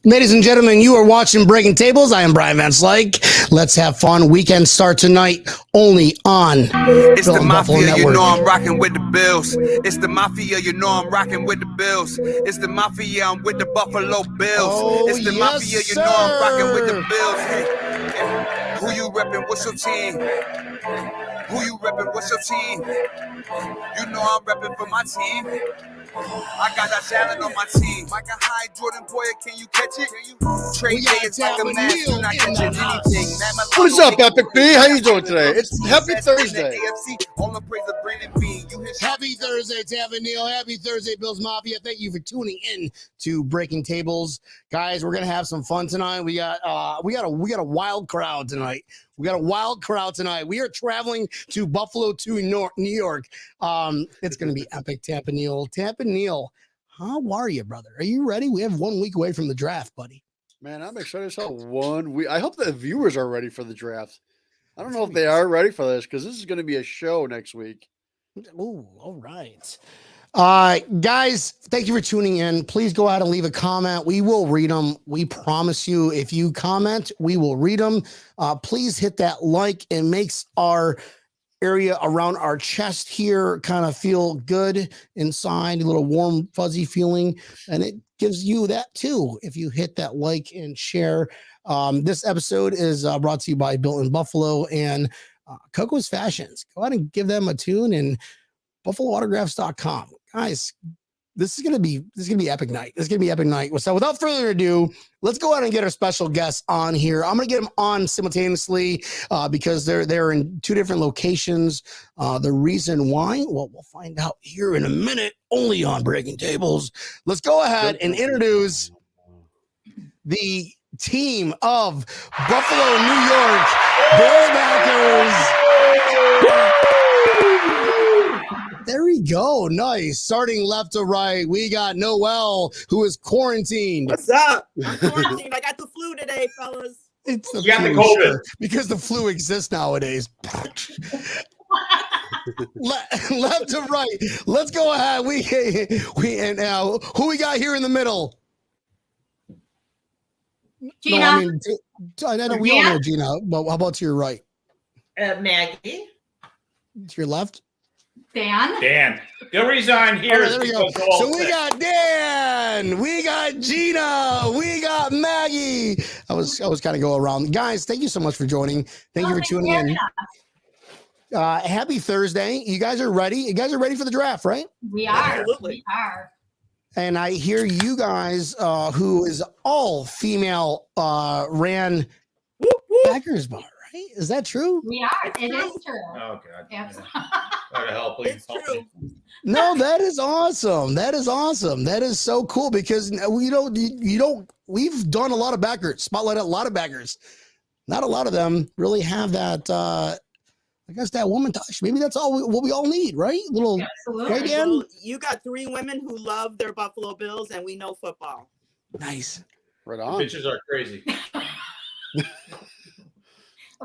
Ladies and gentlemen, you are watching Breaking Tables. I am Brian Van Slyke. Let's have fun. Weekend start tonight only on It's the Buffalo mafia, you Network. know I'm rocking with the Bills. It's the mafia, you know I'm rocking with the Bills. It's the mafia, I'm with the Buffalo Bills. Oh, It's the yes, mafia, you know I'm rocking with the sir. Bills. Hey, who you reppin'? What's your team? Who you reppin'? What's your team? You know I'm reppin' for my team. I got that talent on my team. Like a high Jordan Boyer, can you catch it? Trade day is like a mask, you're not catching anything. What is up, Epic B? How you doing today? It's Happy Thursday. All the praise of Brandon Bean. Happy Thursday, Tampa Neal. Happy Thursday, Bills Mafia. Thank you for tuning in to Breaking Tables, guys. We're gonna have some fun tonight. We got a wild crowd tonight. We got a wild crowd tonight. We are traveling to Buffalo to New York. It's gonna be epic, Tampa Neal. Tampa Neal, how are you, brother? Are you ready? We have 1 week away from the draft, buddy. Man, I'm excited as hell. 1 week. I hope the viewers are ready for the draft. I don't know if they are ready for this because this is going to be a show next week. Ooh, all right. Guys, thank you for tuning in. Please go out and leave a comment. We will read them. We promise you, if you comment, we will read them. Please hit that like. It makes our area around our chest here kind of feel good inside, a little warm, fuzzy feeling. And it gives you that too if you hit that like and share. This episode is brought to you by Built in Buffalo and Coco's Fashions. Go ahead and give them a tune and buffaloautographs.com. Guys, this is gonna be epic night. This is gonna be epic night. So without further ado, let's go ahead and get our special guests on here. I'm gonna get them on simultaneously because they're in two different locations. The reason why, well, we'll find out here in a minute, only on Breaking Tables. Let's go ahead and introduce the team of Buffalo, New York Bills backers. There we go. Nice. Starting left to right, we got Noelle, who is quarantined. What's up? I'm quarantined. I got the flu today, fellas. It's the You got the flu, COVID. sure, because the flu exists nowadays. Left to right. Let's go ahead. We and now who we got here in the middle? Gina. No, I know we all know Gina. But how about to your right? Maggie. To your left? Dan. The reason I'm here is there we because go. all So we sick. got Dan, we got Gina, we got Maggie. I was kind of go around. Guys, thank you so much for joining. Thank you for tuning in. Happy Thursday. You guys are ready? You guys are ready for the draft, right? We are. Absolutely. We are. And I hear you guys, who is all female, ran Packers bar, right? Is that true? We are. It is true. Oh, God. Absolutely. Try to help, please. It's Help true. me. No, that is awesome. That is awesome. That is so cool because we've done a lot of backers, spotlighted a lot of backers. Not a lot of them really have that, I guess that woman touch. Maybe that's what we all need, right? Absolutely. Right, Dan? Well, you got 3 women who love their Buffalo Bills, and we know football. Nice. Right The on. bitches are crazy.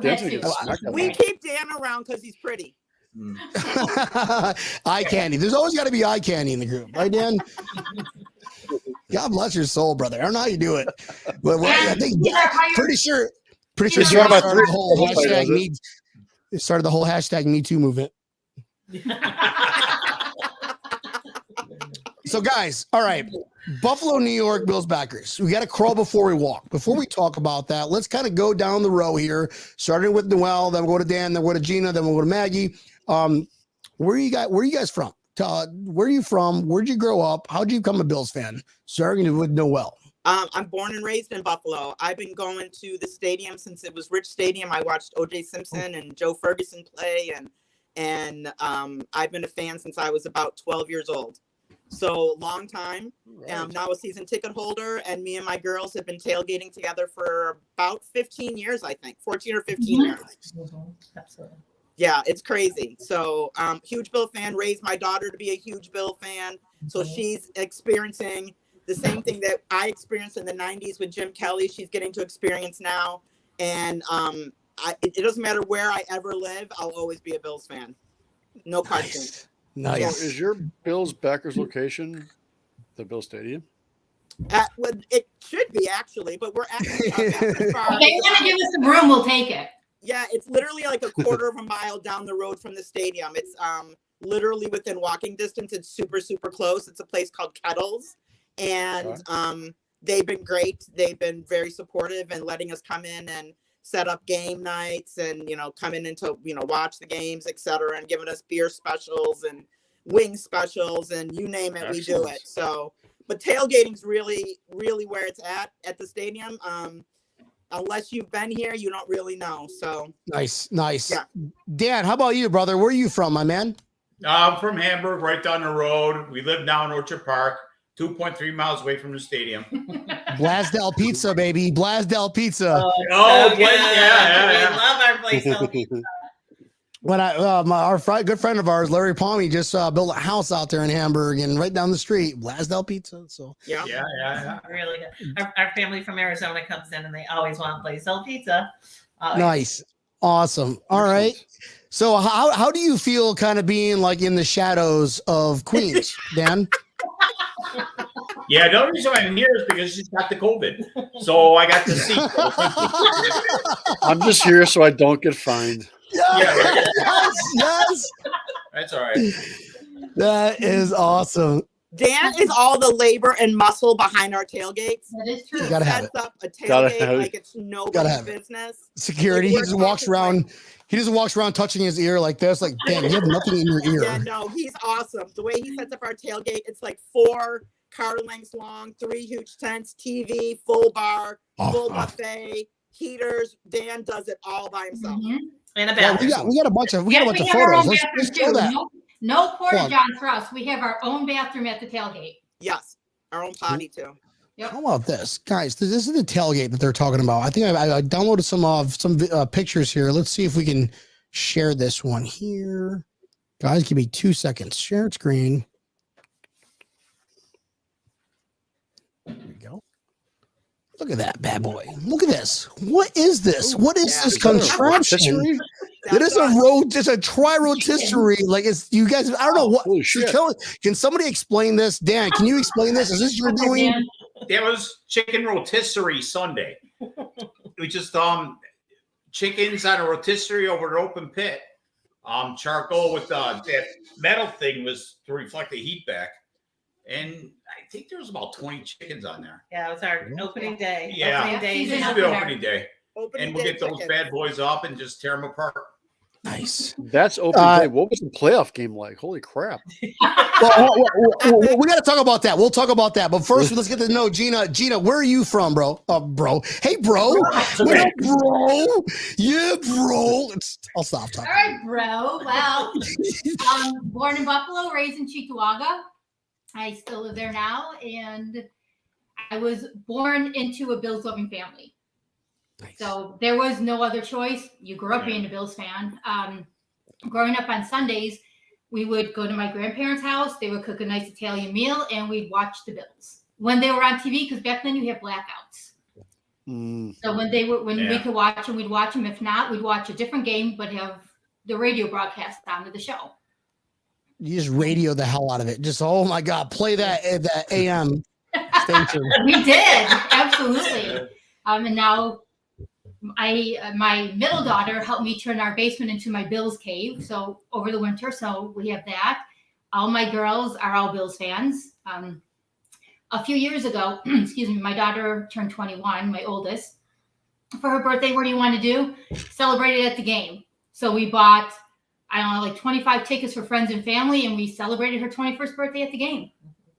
That too. We keep Dan around because he's pretty. Eye candy. There's always got to be eye candy in the group, right, Dan? God bless your soul, brother. I don't know how you do it, but I think pretty sure He's Dan talking about started the whole three- hashtag me. It started the whole hashtag Me Too movement. So, guys, all right. Buffalo, New York, Bills backers. We got to crawl before we walk. Before we talk about that, let's kind of go down the row here, starting with Noelle, then we'll go to Dan, then we'll go to Gina, then we'll go to Maggie. Where are you guys from? Where are you from? Where'd you grow up? How'd you become a Bills fan? Starting with Noelle. I'm born and raised in Buffalo. I've been going to the stadium since it was Rich Stadium. I watched O.J. Simpson and Joe Ferguson play, and I've been a fan since I was about 12 years old. So long time. Now a season ticket holder, and me and my girls have been tailgating together for about 15 years, I think, 14 or 15 years. Absolutely. Yeah, it's crazy. So huge Bill fan, raised my daughter to be a huge Bill fan. So she's experiencing the same thing that I experienced in the 90s with Jim Kelly. She's getting to experience now. And it doesn't matter where I ever live, I'll always be a Bills fan. No question. Nice. So is your Bills backers location the Bill Stadium? Well, it should be actually, but we're actually If they want to give us some room, we'll take it. Yeah, it's literally like a quarter of a mile down the road from the stadium. It's literally within walking distance. It's super, super close. It's a place called Kettles. And they've been great. They've been very supportive and letting us come in and set up game nights and, come in and to, watch the games, etc., and giving us beer specials and wing specials and you name it, we do it. So, but tailgating's really, really where it's at the stadium. Unless you've been here, you don't really know. So nice. Yeah. Dan, how about you, brother? Where are you from, my man? I'm from Hamburg, right down the road. We live now in Orchard Park, 2.3 miles away from the stadium. Blasdell Pizza, baby. Blasdell Pizza. Oh, So boy, good. yeah. We love our place. So When our good friend of ours, Larry Palmy, just built a house out there in Hamburg and right down the street, Blasdell Pizza. So Yeah. really good. Our family from Arizona comes in and they always want Blaisdell pizza. nice, awesome. All right. So how do you feel kind of being like in the shadows of Queens, Dan? Yeah, the only reason I'm here is because she's got the COVID. So I got to see. I'm just here so I don't get fined. Yes. That's all right. That is awesome. Dan is all the labor and muscle behind our tailgates. That is true. You gotta have Sets it. up a Gotta tailgate have it. like it's Gotta nobody's have it. business. Security. Like, He we're just walks talking around. like- He just walks around touching his ear like this. Like, Dan, you have nothing in your ear. Yeah, no, he's awesome. The way he sets up our tailgate, it's like 4 car lengths long, 3 huge tents, TV, full bar, full buffet, heaters. Dan does it all by himself. Mhm. And a Yeah, bathroom. we got a bunch of Yes, we have our photos. own Let's bathroom show too. that. No porta Plug. john for us. We have our own bathroom at the tailgate. Yes, our own potty too. How about this, guys? This is the tailgate that they're talking about. I think I downloaded some pictures here. Let's see if we can share this one here. Guys, give me 2 seconds. Share screen. There we go. Look at that bad boy. Look at this. What is this? What is Yeah. this Is that a contraption? rotisserie? It is a road. It's a tri-rotisserie. Like it's you guys. I don't know what. Holy shit. Can somebody explain this? Dan, can you explain this? Is this your doing? Dan, That was chicken rotisserie Sunday. We just chickens on a rotisserie over an open pit. Charcoal with that metal thing was to reflect the heat back. And I think there was about 20 chickens on there. Yeah, it was our opening day. Yeah. Opening day. Season It's up the in there. opening day. Opening And we'll day get those chickens. bad boys up and just tear them apart. Nice. That's open day. What was the playoff game like? Holy crap. Well, we got to talk about that. We'll talk about that. But first, let's get to know Gina. Gina, where are you from, bro? Bro. Hey, bro. What up, bro? Yeah, bro. I'll stop all talking. right, bro. Well, born in Buffalo, raised in Cheektowaga. I still live there now, and I was born into a Bills loving family. Nice. So there was no other choice. You grew up being a Bills fan. Growing up on Sundays, we would go to my grandparents' house. They would cook a nice Italian meal, and we'd watch the Bills when they were on TV. Because back then you have blackouts. So when we could watch them, we'd watch them. If not, we'd watch a different game, but have the radio broadcast onto the show. You just radio the hell out of it. Just, oh my God, play that at that AM station. We did, absolutely. And now my middle daughter helped me turn our basement into my Bills cave. So over the winter, so we have that. All my girls are all Bills fans. A few years ago, excuse me, my daughter turned 21, my oldest. For her birthday, what do you want to do? Celebrate it at the game. So we bought, I don't know, like 25 tickets for friends and family, and we celebrated her 21st birthday at the game.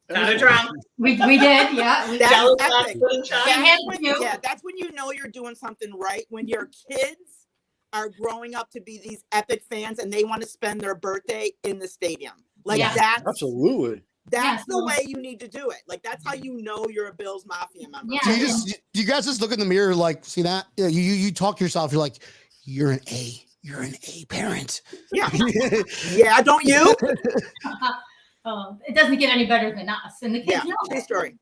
Got a drum. We did, yeah. That's Jello epic. shots, pudding shots. That's when you know you're doing something right. When your kids are growing up to be these epic fans and they want to spend their birthday in the stadium. Like Yeah. that's Absolutely. That's Yeah. the way you need to do it. Like that's how you know you're a Bills Mafia member. Yeah. Do you guys just look in the mirror like, see that? Yeah, you talk to yourself. You're like, you're an A. You're an A parent. Yeah. Yeah, don't you? It doesn't get any better than us. And the kids Yeah, know. true story.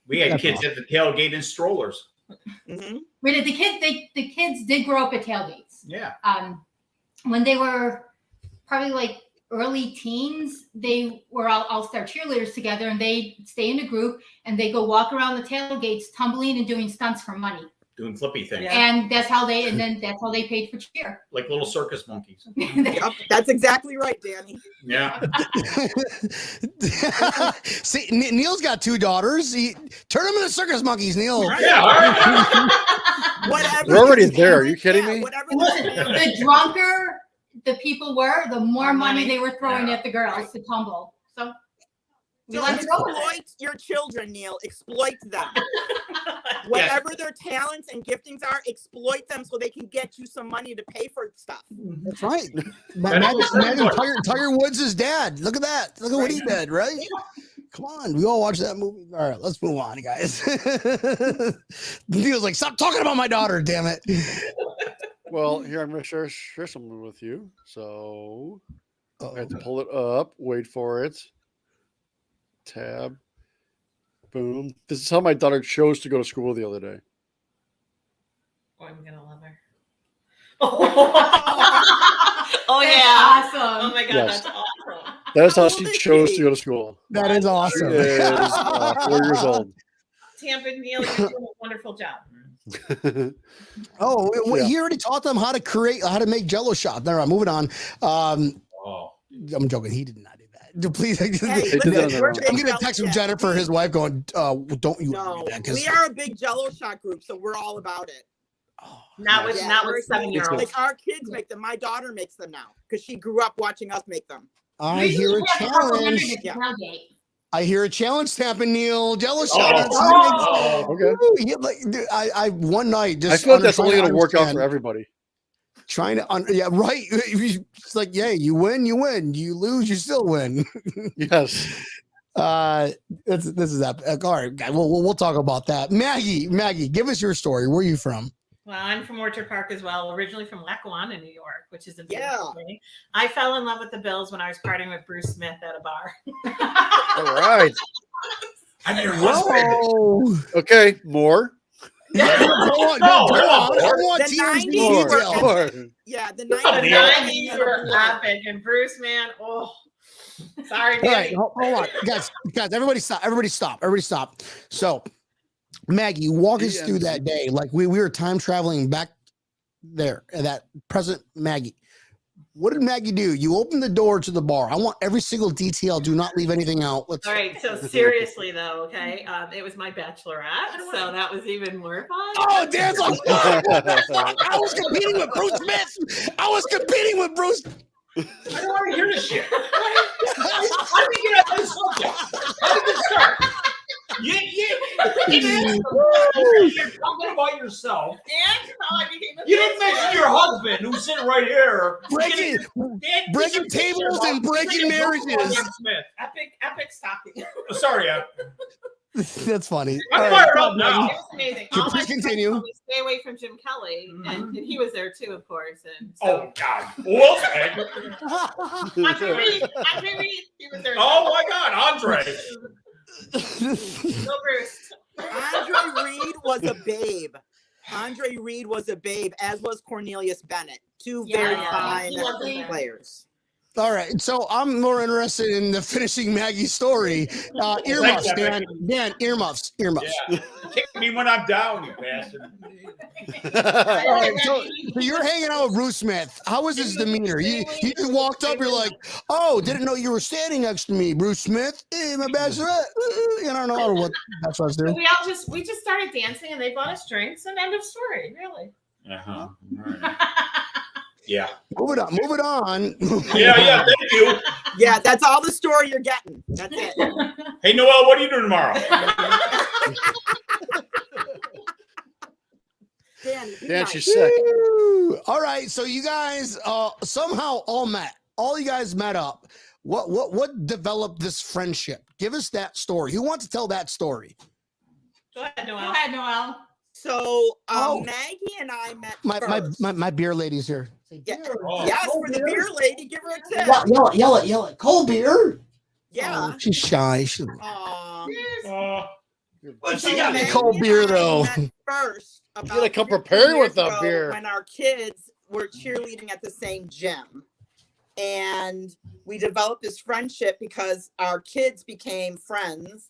We had kids at the tailgate in strollers. Mm-hmm. We did, the kids did grow up at tailgates. Yeah. When they were probably like early teens, they were all-star cheerleaders together, and they stay in a group and they go walk around the tailgates, tumbling and doing stunts for money. Doing flippy things. Yeah. And that's how they paid for cheer. Like little circus monkeys. Yep, that's exactly right, Danny. Yeah. See, Neil's got 2 daughters. Turn them into circus monkeys, Neil. Yeah. All right. Whatever. We're already there. Are you kidding me? Whatever. The drunker the people were, the more money they were throwing Yeah. at the girls to tumble. So we So let it go with it. exploit your children, Neil. Exploit them. Whatever their talents and giftings are, exploit them so they can get you some money to pay for stuff. That's right. Imagine Tiger Woods' dad. Look at that. Look at what he did, right? Come on. We all watched that movie. All right, let's move on, guys. Neil's like, stop talking about my daughter, damn it. Well, here I'm going to share something with you. So I have to pull it up. Wait for it. Tab. Boom. This is how my daughter chose to go to school the other day. Oh, I'm gonna love her. Oh That's yeah. awesome. Oh my god, Yes. that's awesome. That is how How old she is chose she? to go to school. That is She awesome. is 4 years old. Tampa Neil, you're doing a wonderful job. Oh, Yeah. he already taught them how to make Jello shots. Never mind, moving on. Oh. I'm joking. He did not do that. Please, Hey, did that on listen, their we're own. big I'm getting a text from Jello- Jennifer, his wife, going, "Don't you No, do that?" 'cause- we are a big Jello shot group, so we're all about it. Oh, Not with Yeah, not we're with excited. 7-year-olds. Like our kids make them. My daughter makes them now because she grew up watching us make them. I hear a challenge. Yeah. I hear a challenge, Tampa Neil. Jello Oh. shots. Oh. Okay. Ooh, he had, like, dude, I one night just I feel like that's trying only going to work out for understand- everybody. Trying to, yeah, right. It's like, yeah, you win, you win. You lose, you still win. Yes. This is epic. All right, guys, we'll talk about that. Maggie, give us your story. Where are you from? Well, I'm from Orchard Park as well, originally from Lackawanna, New York, which is a Yeah. beautiful city. I fell in love with the Bills when I was partying with Bruce Smith at a bar. All right. I'm your husband. Whoa. Okay. More. Go on, go on. I want The tears in 90s were detail. More. Yeah, the The 90s. 90s were epic, and Bruce, man, oh, sorry, All right, Danny. hold on, guys, everybody stop. So, Maggie, walk us through that day. Like we were time traveling back there, that present Maggie. What did Maggie do? You opened the door to the bar. I want every single detail. Do not leave anything out. Let's. All right, so seriously though, okay, it was my bachelorette, so that was even more fun. Oh, Dan's like, I was competing with Bruce Smith. I was competing with Bruce. I don't want to hear this shit. How did we get on this subject? How did this start? You're talking about yourself. And how I became a You didn't mention your husband, who's sitting right here. Breaking tables and breaking marriages. Smith. epic stalking. Sorry, That's funny. I'm All fired right, up now. It was amazing. Please All my friends continue. told me, stay away from Jim Kelly, and he was there too, of course. And so, Oh God. Well, okay. Andre Reed, he was there. Oh my God, Andre. Go Bruce. Andre Reed was a babe. Andre Reed was a babe, as was Cornelius Bennett. Two very Yeah. fine He wasn't there. players. All right, so I'm more interested in the finishing Maggie's story. Earmuffs, Thanks, Dan, earmuffs. Yeah. Kick me when I'm down, you bastard. All right, so you're hanging out with Bruce Smith. How was his demeanor? You just walked up, you're like, oh, didn't know you were standing next to me, Bruce Smith. Hey, my bachelorette. You don't know what bachelorettes do. We just started dancing, and they bought us drinks, and end of story. Really. Uh-huh. Right. Yeah. Move it on. Yeah, thank you. Yeah, that's all the story you're getting. That's it. Hey, Noelle, what are you doing tomorrow? Dan, be Dan, nice. she's sick. Woo. All right, so you guys somehow all met. All you guys met up. What developed this friendship? Give us that story. Who wants to tell that story? Go ahead, Go Noelle. ahead, Noelle. So Oh. Maggie and I met first. My beer lady's here. Yeah. Oh. Yes, for the beer lady, give her a tip. Yell it. Cold beer. Yeah. Oh, she's shy. She, Aw. Well, So she got Maggie me. cold and beer, I though. met First, about gotta come 15 prepared years with the ago beer. when our kids were cheerleading at the same gym. and we developed this friendship because our kids became friends.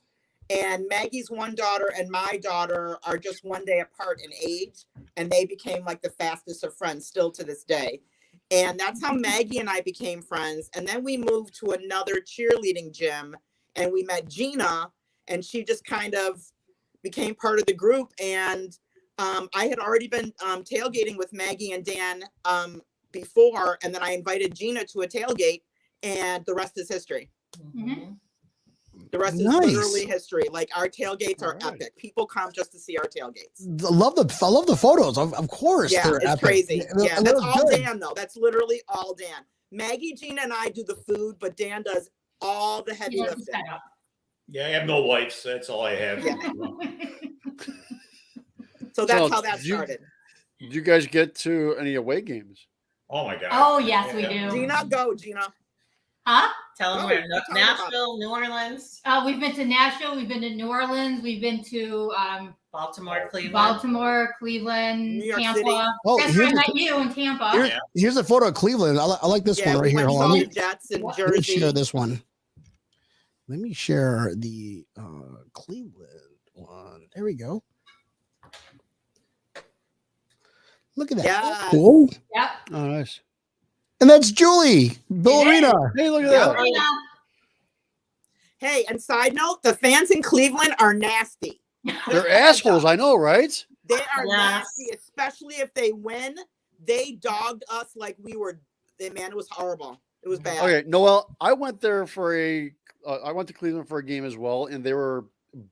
And Maggie's one daughter and my daughter are just one day apart in age, and they became like the fastest of friends still to this day. And that's how Maggie and I became friends. And then we moved to another cheerleading gym, and we met Gina, and she just kind of became part of the group. And I had already been tailgating with Maggie and Dan before, and then I invited Gina to a tailgate, and the rest is history. Mhm. The rest is literally history. Like, our tailgates are epic. People come just to see our tailgates. I love the photos. Of course. Yeah, they're it's epic. crazy. Yeah, And that's they're all good. Dan though. That's literally all Dan. Maggie, Gina, and I do the food, but Dan does all the heavy Yeah, lifting. setup. Yeah, I have no wife, so that's all I have. Yeah. So that's So, how that did you- started. Did you guys get to any away games? Oh my god. Oh, yes, we do. Gina, go, Gina. Huh? Tell them Oh, where. tell 'em about Nashville, New Orleans, We've been to Nashville, we've been to New Orleans, we've been to Baltimore, Cleveland. Baltimore, Cleveland, New York Tampa. City. Oh, That's where I here's met you in Tampa. Here- here's a photo of Cleveland. I like this Yeah, one right we here. went Hold to on. all Let the Jets in me Jersey. share this one. Let me share the Cleveland one. There we go. Look at that. Yes. Cool. Yep. Oh, nice. And that's Julie, Ballerina. Hey, look at Yeah. that. Right now. Hey, and side note, the fans in Cleveland are nasty. They're assholes. I know, right? They are Yes. nasty, especially if they win. They dogged us like we were. Man, it was horrible. It was bad. Okay, Noelle, I went there for I went to Cleveland for a game as well, and they were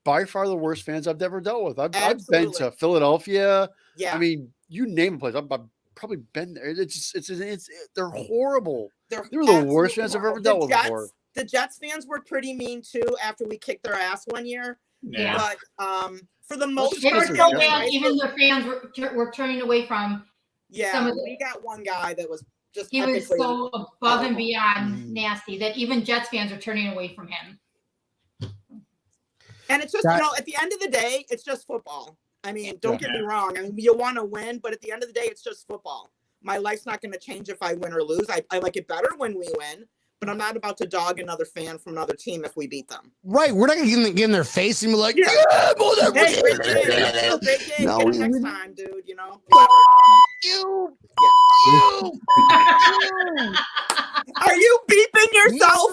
by far the worst fans I've ever dealt with. I've been Absolutely. to Philadelphia. Yeah, I mean, you name a place. I've probably been there. They're horrible. They were the worst absolutely fans I've ever horrible. dealt with The Jets- before. The Jets fans were pretty mean too after we kicked their ass one year. Yeah. But for the most just They were because part, they're so Jets bad, even their fans were turning away from. yeah, some of the- we got one guy that was just He was epically so above and horrible. beyond Mhm. nasty that even Jets fans are turning away from him. And it's just, That- at the end of the day, it's just football. I mean, don't get me wrong. I mean, you want to win, but at the end of the day, it's just football. My life's not going to change if I win or lose. I like it better when we win, but I'm not about to dog another fan from another team if we beat them. Right. We're not going to get in their face and be like, Yeah. yeah, mother- Hey, great game. Great game. No, Get it we- next we- time, dude. Whatever. you. Yeah. You. Are you beeping yourself?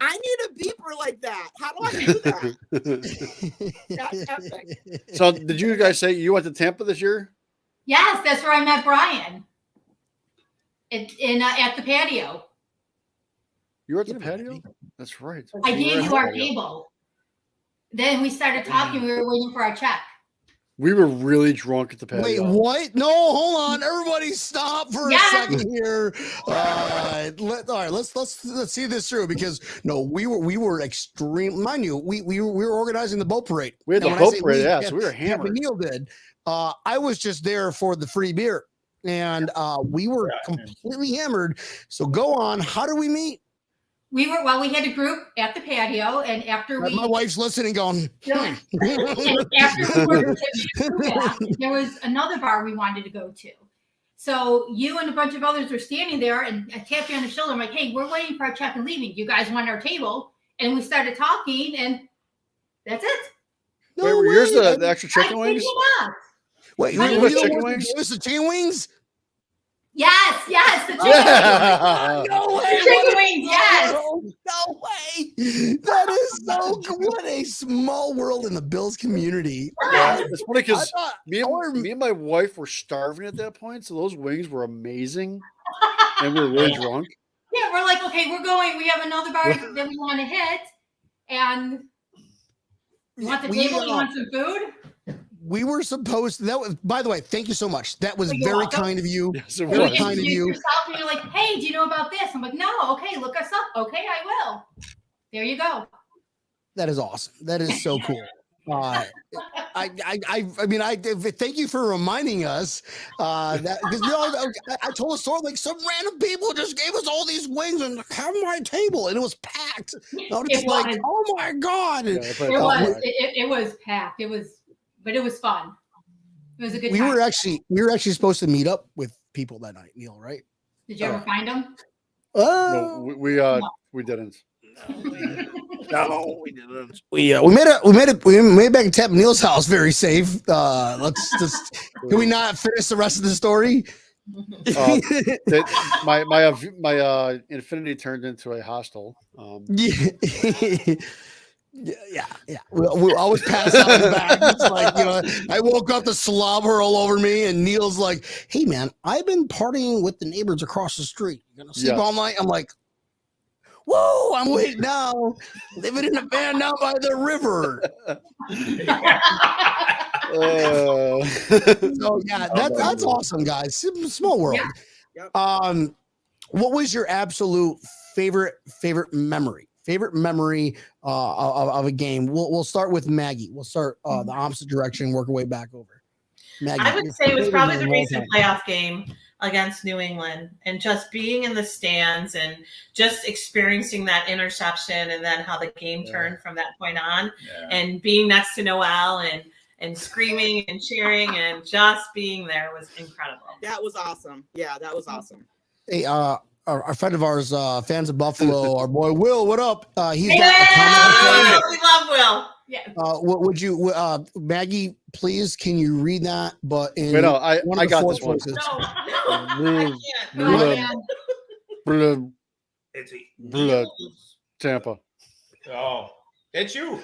I need a beeper like that. How do I do that? That's epic. So, did you guys say you went to Tampa this year? Yes, that's where I met Brian. At the patio. You were at the Get him, patio? Maggie. That's right. I You were gave at you the our patio. table. Then we started talking. We were waiting for our check. We were really drunk at the patio. Wait, what? No, hold on. Everybody stop for Yeah. a second here. All right, let's see this through because no, we were extreme. Mind you, we were organizing the boat parade. We had the And when I boat say parade, yeah, Camp- so we were Camp hammered. and Neil did. I was just there for the free beer, and we were completely hammered. So go on. How do we meet? We had a group at the patio, and after we My wife's listening, going. and after we were there was another bar we wanted to go to. So you and a bunch of others were standing there, and I tapped you on the shoulder. I'm like, "Hey, we're waiting for our check and leaving. You guys want our table?" And we started talking, and that's it. No Wait, were yours way. the extra chicken I wings? kid you not. Wait, I were was you the chicken one that wings? gave us the chicken wings? Yes, the chicken Yeah. No way. wings. Chicken wings, yes. No way. That is so good. What a small world in the Bills community. Yeah, it's funny I because thought- me and my wife were starving at that point, so those wings were amazing, and we were really drunk. Yeah, we're like, okay, we're going. We have another bar that we want to hit, and you want the table? You want some food? We were supposed to, that was, by the way, thank you so much. That was You're very welcome. kind of you. Yes, it Very was. kind of Introduce you. yourself, and you're like, hey, do you know about this? I'm like, no, okay, look us up. Okay, I will. There you go. That is awesome. That is so cool. I mean, thank you for reminding us that because I told a story like some random people just gave us all these wings and have my table and it was packed. I was just It like, was. oh my god! Yeah, I played It that was. part. It was packed. But it was fun. It was a good we time. were actually supposed to meet up with people that night, Neil, right? Did you ever find them? Oh, No, we didn't. no, we didn't. We made it back to Neil's house very safe. Let's just can we not finish the rest of the story? My infinity turned into a hostel. Yeah. We always pass out in the back. It's like, I woke up to slobber all over me, and Neil's like, "Hey man, I've been partying with the neighbors across the street. You gonna sleep all night?" I'm like, "Whoa, I'm awake now, living in a van now by the river." So yeah, that's awesome, guys. Small world. Yep. What was your absolute favorite memory? Favorite memory of a game? We'll start with Maggie. We'll start the opposite direction, work our way back over. Maggie, I would say it was probably the recent playoff game against New England, and just being in the stands and just experiencing that interception, and then how the game turned from that point on, and being next to Noelle and screaming and cheering and just being there was incredible. That was awesome. Yeah, that was awesome. Hey, our friend of ours, fans of Buffalo, our boy Will, what up? He's got a comment. We love Will. Yeah. Would you, Maggie, please, can you read that? But in Wait, no, I got this one. No, I can't. Blood. Tampa. Oh, it's you.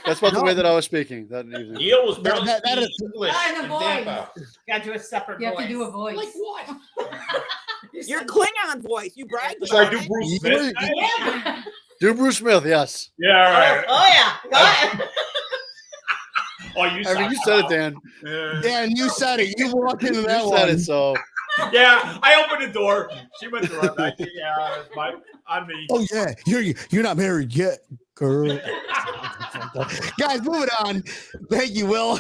That's about the way that I was speaking that evening. Neil was barely That speaking is- English and the in Tampa. Got to do a separate You have voice. to do a voice. Like what? Your Klingon voice. You bragged Should I about do it. Bruce Smith? Yeah. Do Bruce Smith, yes. Yeah, all right. Oh yeah. Go ahead. Oh, you I mean, you said it, Dan. Dan, you said it. You walked into that You said one. it, so. Yeah, I opened the door. She went through it. I think, yeah, it's on me. Oh yeah, you're not married yet, girl. Guys, moving on. Thank you, Will.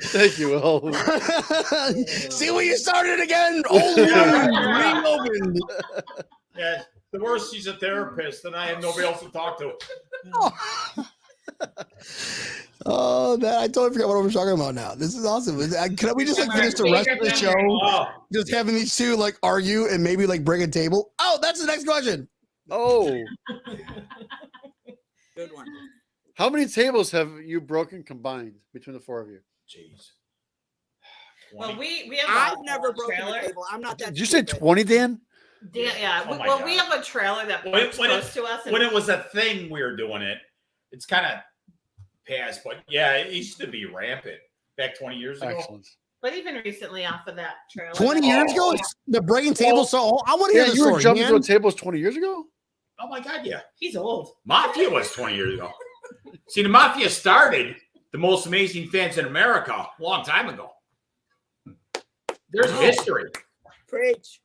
Thank you, Will. See where you started again? Old wound reopened. Yeah, the worst, she's a therapist, and I have nobody else to talk to. Oh, man, I totally forgot what we were talking about now. This is awesome. Can we just finish the rest of the show? Oh, Just having these two argue and maybe bring a table? Oh, that's the next question. Oh. Good one. How many tables have you broken combined between the four of you? jeez. Well, we have. I've never broken a table. I'm not that. Did you say stupid. 20, Dan? Yeah. Oh my Well, God. we have a trailer that When works it- close to us. When it was a thing, we were doing it. It's kind of past, but yeah, it used to be rampant back 20 years ago. Excellent. But even recently off of that trailer. 20 years ago, it's the breaking table. So I want to hear Yeah, the you were story. jumping man. through tables 20 years ago? Oh my God, yeah. He's old. Mafia was 20 years ago. See, the Mafia started the most amazing fans in America a long time ago. There's history. Preach.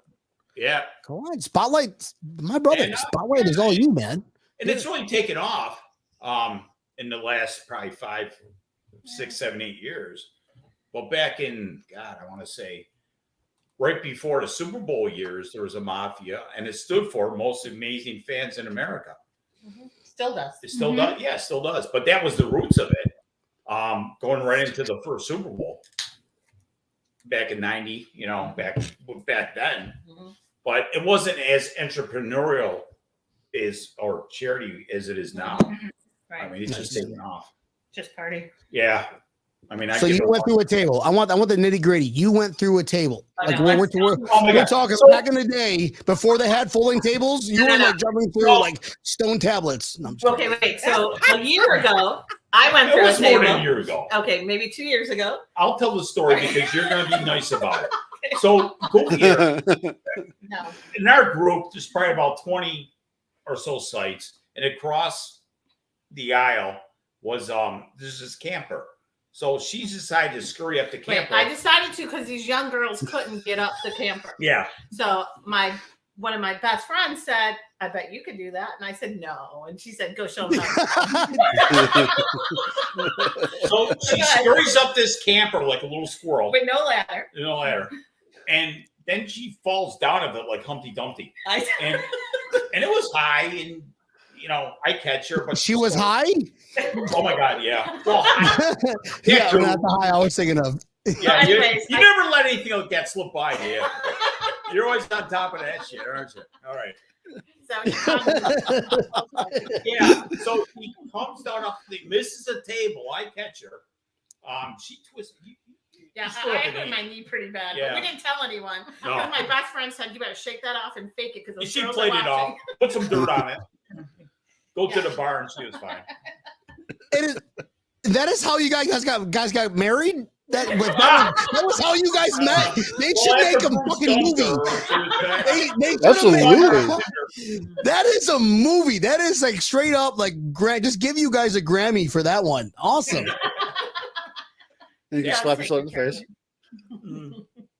Yeah. Come on, Spotlight. My brother, And, Spotlight is all you, man. And it's really taken off in the last probably 5, 6, 7, 8 years. But back in, God, I want to say right before the Super Bowl years, there was a Mafia, and it stood for most amazing fans in America. Still does. It still does. Yeah, it still does. But that was the roots of it. Going right into the first Super Bowl back in 90, back then. Mhm. But it wasn't as entrepreneurial or charity as it is now. Right. I mean, it's just taken off. Just party. Yeah. I mean, So you went through a table. I want the nitty gritty. You went through a table. Like we're Oh my God. talking So- back in the day before they had folding tables. You No, were no, like jumping through No. like stone tablets. No, I'm just Okay, wait. So a year ago, I went It through a was more than a table. year ago. Okay, maybe 2 years ago. I'll tell the story because you're going to be nice about it. So go here. No. In our group, there's probably about 20 or so sites, and across the aisle was there's this camper. So she decided to scurry up the Wait, camper. I decided to because these young girls couldn't get up the camper. Yeah. So one of my best friends said, "I bet you could do that," and I said, "No," and she said, "Go show them." So she scurries up this camper like a little squirrel. With no ladder. No ladder. And then she falls down of it like Humpty Dumpty. And it was high, and I catch her, but She was high? Oh my God, yeah. Well, Yeah, not the high I was thinking of. Yeah, you Anyways, never let anything like that slip by, do you? You're always on top of that shit, aren't you? All right. Yeah. So he comes down off the misses a table. I catch her. She twists. Yeah, I hurt my knee pretty bad, Yeah. but we didn't tell anyone. No. My best friend said, "You better shake that off and fake it because She played it off. Put some dirt on it. Go to the bar, and she was fine. That is how you guys got married. That was how you guys met. They should make a fucking movie. That is a movie. That is like straight up like just give you guys a Grammy for that one. Awesome. You can slap yourself in the face.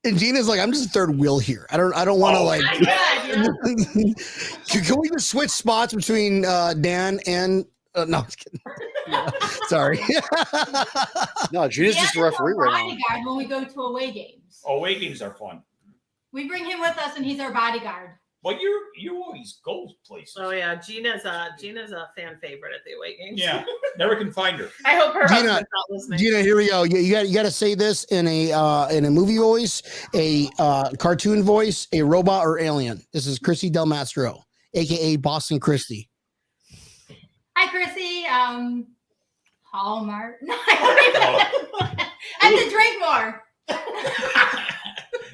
And Gina's like, I'm just a third wheel here. I don't want to like. Can we just switch spots between Dan and? No, I'm just kidding. Sorry. No, Gina's just a referee right now. When we go to away games. Away games are fun. We bring him with us, and he's our bodyguard. Well, you always go places. Oh yeah, Gina's a fan favorite at the away games. Yeah, never can find her. I hope her husband's not listening. Gina, here we go. You got to say this in a movie voice, a cartoon voice, a robot, or alien. This is Chrissy Del Mastro, aka Boston Christy. Hi, Chrissy. Hallmark. No, I have to drink more.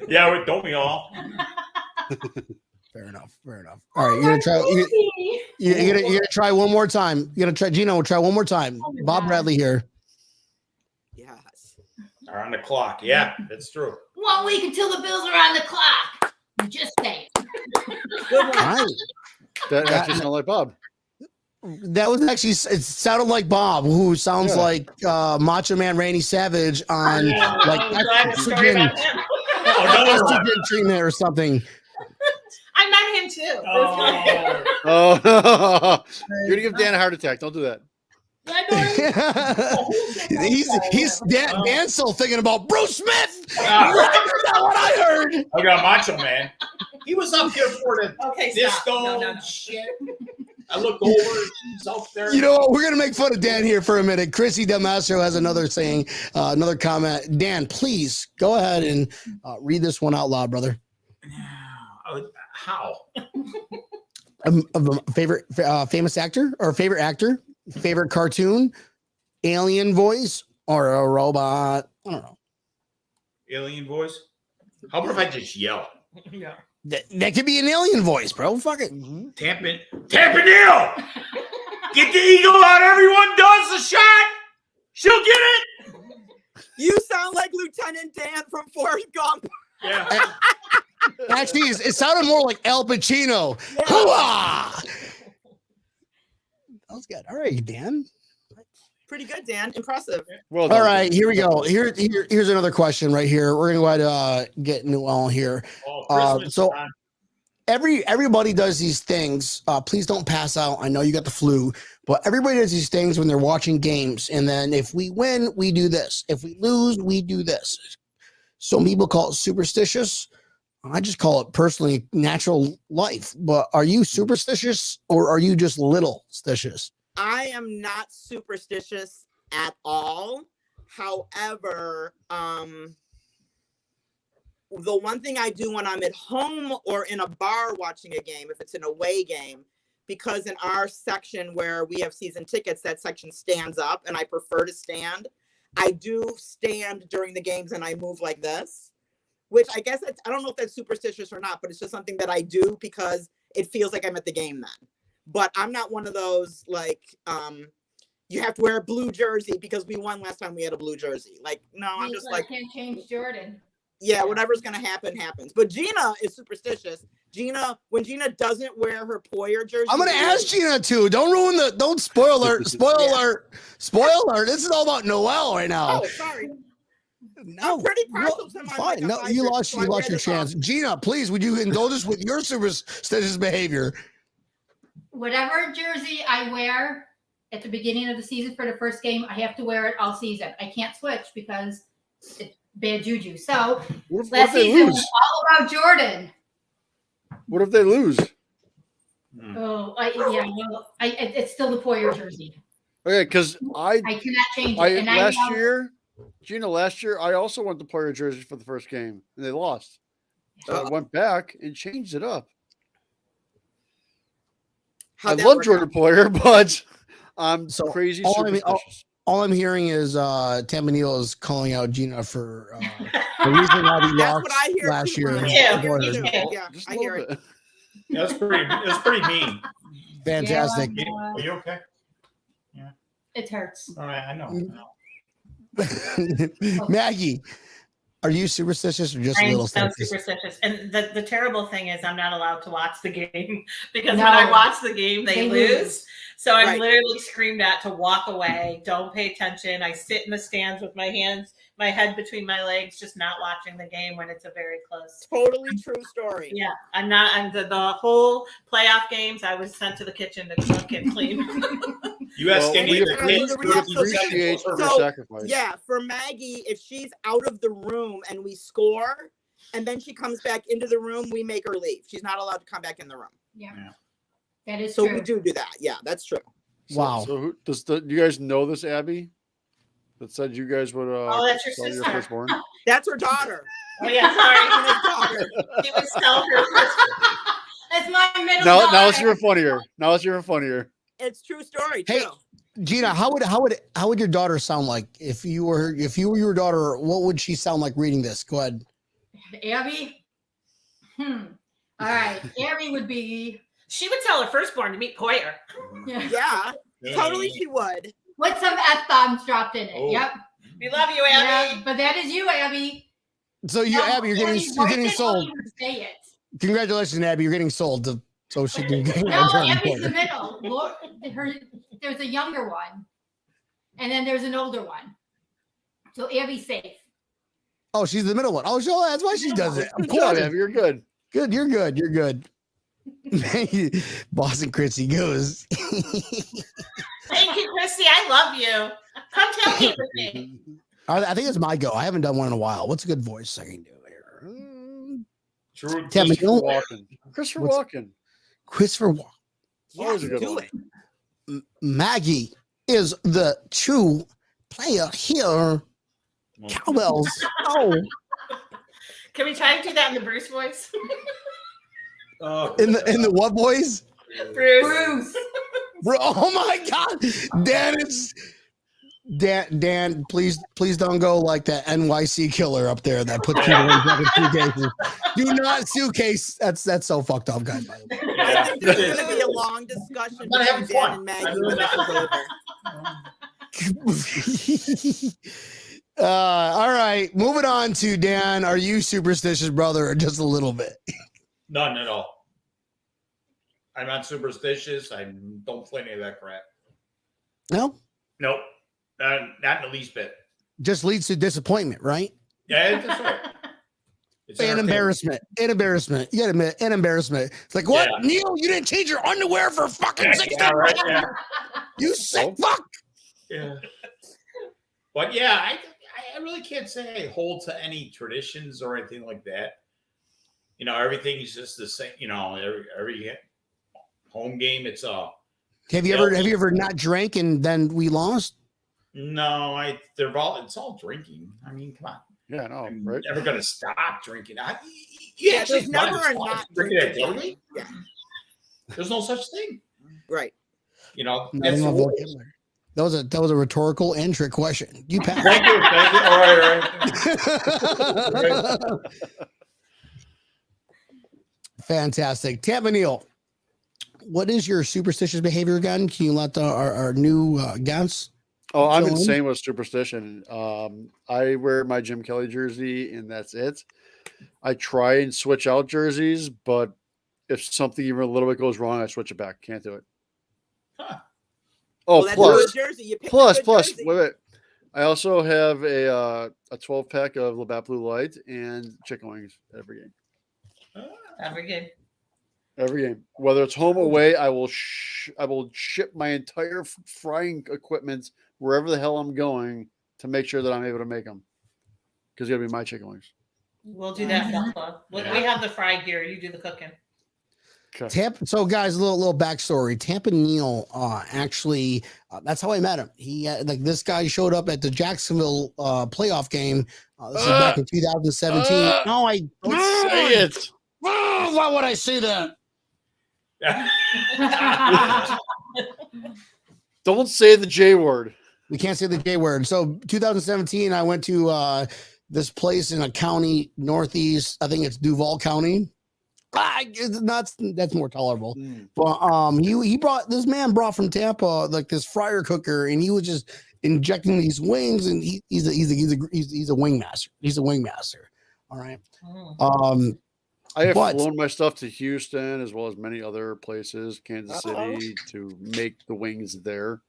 Yeah, don't we all? Fair enough. All right, you're gonna try. You're gonna try one more time. You're gonna try. Gina, we'll try one more time. Bob Bradley here. Yes. Are on the clock. Yeah, that's true. 1 week until the Bills are on the clock. Just say it. All right. That actually sounded like Bob. That was actually, it sounded like Bob, who sounds like Macho Man Randy Savage on like estrogen treatment or something. I met him too. Oh, you're gonna give Dan a heart attack. Don't do that. He's Dan's still thinking about Bruce Smith. That's not what I heard. I got Macho Man. He was up here for the disco No. shit. I look over, she's up there. You know what? We're gonna make fun of Dan here for a minute. Chrissy Del Mastro has another saying, another comment. Dan, please go ahead and read this one out loud, brother. How? Favorite famous actor or favorite actor? Favorite cartoon? Alien voice or a robot? I don't know. Alien voice? How about if I just yell? Yeah. That could be an alien voice, bro. Fuck it. Tampa Neal! Get the eagle out. Everyone does the shot. She'll get it. You sound like Lieutenant Dan from Forrest Gump. Yeah. Actually, it sounded more like Al Pacino. Yeah. Hoo-ah! That was good. All right, Dan. Pretty good, Dan. Impressive. Well done. All right, here we go. Here's another question right here. We're gonna go ahead and get Noelle here. So everybody does these things. Please don't pass out. I know you got the flu, but everybody does these things when they're watching games. And then if we win, we do this. If we lose, we do this. Some people call it superstitious. I just call it personally natural life. But are you superstitious or are you just little stitious? I am not superstitious at all. However, the one thing I do when I'm at home or in a bar watching a game, if it's an away game, because in our section where we have season tickets, that section stands up and I prefer to stand. I do stand during the games and I move like this, which I guess I don't know if that's superstitious or not, but it's just something that I do because it feels like I'm at the game then. But I'm not one of those like you have to wear a blue jersey because we won last time we had a blue jersey. Like, no, I'm just like can't change Jordan. Yeah, whatever's gonna happen happens. But Gina is superstitious. When Gina doesn't wear her Poyer jersey, I'm gonna ask Gina too. Don't spoil alert. Spoil alert. This is all about Noelle right now. Oh, sorry. No, I'm pretty partial to my fine. No, you lost your chance. Gina, please, would you indulge us with your superstitious behavior? Whatever jersey I wear at the beginning of the season for the first game, I have to wear it all season. I can't switch because it's bad juju. So what last if they season lose? was all about Jordan. What if they lose? Oh, it's still the Poyer jersey. Okay, because I cannot change it. And Gina, last year I also went to Poyer jersey for the first game and they lost. So I went back and changed it up. I love Jordan Poyer, but I'm crazy superstitious. All I'm hearing is Tamanil is calling out Gina for the reason why we lost last year. Yeah, I hear it. That's pretty mean. Fantastic. Are you okay? Yeah. It hurts. All right, I know. Maggie, are you superstitious or just a little superstitious? And the terrible thing is I'm not allowed to watch the game because when I watch the game, they lose. So I'm literally screamed at to walk away. Don't pay attention. I sit in the stands with my head between my legs, just not watching the game when it's a very close. Totally true story. Yeah, I'm not. I'm the whole playoff games. I was sent to the kitchen to cook and clean. You asking me appreciate your sacrifice. Yeah, for Maggie, if she's out of the room and we score, and then she comes back into the room, we make her leave. She's not allowed to come back in the room. Yeah. That is true. So we do that. Yeah, that's true. Wow. So do you guys know this, Abby? That said you guys would that's your sell sister. your firstborn? That's her daughter. Oh yeah, sorry. She would sell her firstborn. That's my middle daughter. Now it's even funnier. It's true story too. Hey, Gina, how would your daughter sound like if you were your daughter? What would she sound like reading this? Go ahead. Abby. All right. Abby would be. She would tell her firstborn to meet Poyer. Yeah, totally she would. With some F-bombs dropped in it. Oh. Yep. We love you, Abby. Yeah, but that is you, Abby. So Abby, you're getting sold. Say it. Congratulations, Abby. You're getting sold so she can get No, Abby's the middle. There's a younger one. And then there's an older one. So Abby's safe. Oh, she's the middle one. Oh, so that's why she does it. Of course, Abby, you're good. Good, you're good. You're good. Boston Chrissy goes. Thank you, Chrissy. I love you. Come tell me everything. I think it's my go. I haven't done one in a while. What's a good voice I can do here? Christopher Walken. Christopher Walken. Yeah, do it. Maggie is the true player here. Cowbells. Oh. Can we try to do that in the Bruce voice? In the what voice? Bruce. Oh my God, Dan, please don't go like that NYC killer up there that puts people in fucking suitcases. Do not suitcase. That's so fucked up, guys. I think there's going to be a long discussion between Dan and Maggie when this is over. All right, moving on to Dan. Are you superstitious, brother, or just a little bit? None at all. I'm not superstitious. I don't play any of that crap. No? Nope. Not in the least bit. Just leads to disappointment, right? Yeah, that's right. An embarrassment. An embarrassment. You gotta admit, an embarrassment. It's like, what? Yeah. Neil, you didn't change your underwear for fucking 6 months. Right, yeah. You sick fuck. Yeah. But yeah, I really can't say I hold to any traditions or anything like that. You know, everything is just the same. You know, every home game, it's Have you ever not drank and then we lost? No, it's all drinking. I mean, come on. Yeah, no, I'm right? never gonna stop drinking. There's never a not drinking. Yeah. There's no such thing. Right. You know, that's that was a rhetorical and trick question. You passed. Thank you. All right. Fantastic. Tamanil, what is your superstitious behavior again? Can you let our new guests? Oh, I'm insane with superstition. I wear my Jim Kelly jersey and that's it. I try and switch out jerseys, but if something even a little bit goes wrong, I switch it back. Can't do it. Huh. Oh, well, plus, wait. I also have a 12-pack of Labatt Blue Light and chicken wings every game. Every game, whether it's home or away, I will ship my entire frying equipment wherever the hell I'm going to make sure that I'm able to make them. Because it's gonna be my chicken wings. We'll do that, Buffalo. We have the fry gear. You do the cooking. Tampa. So, guys, a little backstory. Tampa Neal, actually, that's how I met him. He like this guy showed up at the Jacksonville playoff game. This is back in 2017. No, I don't say it. Why would I say that? Don't say the J word. We can't say the J word. So 2017, I went to this place in a county northeast. I think it's Duval County. That's more tolerable. But he brought this man brought from Tampa like this fryer cooker, and he was just injecting these wings, and he's a wing master. He's a wing master. All right. I have flown my stuff to Houston as well as many other places, Kansas City, to make the wings there.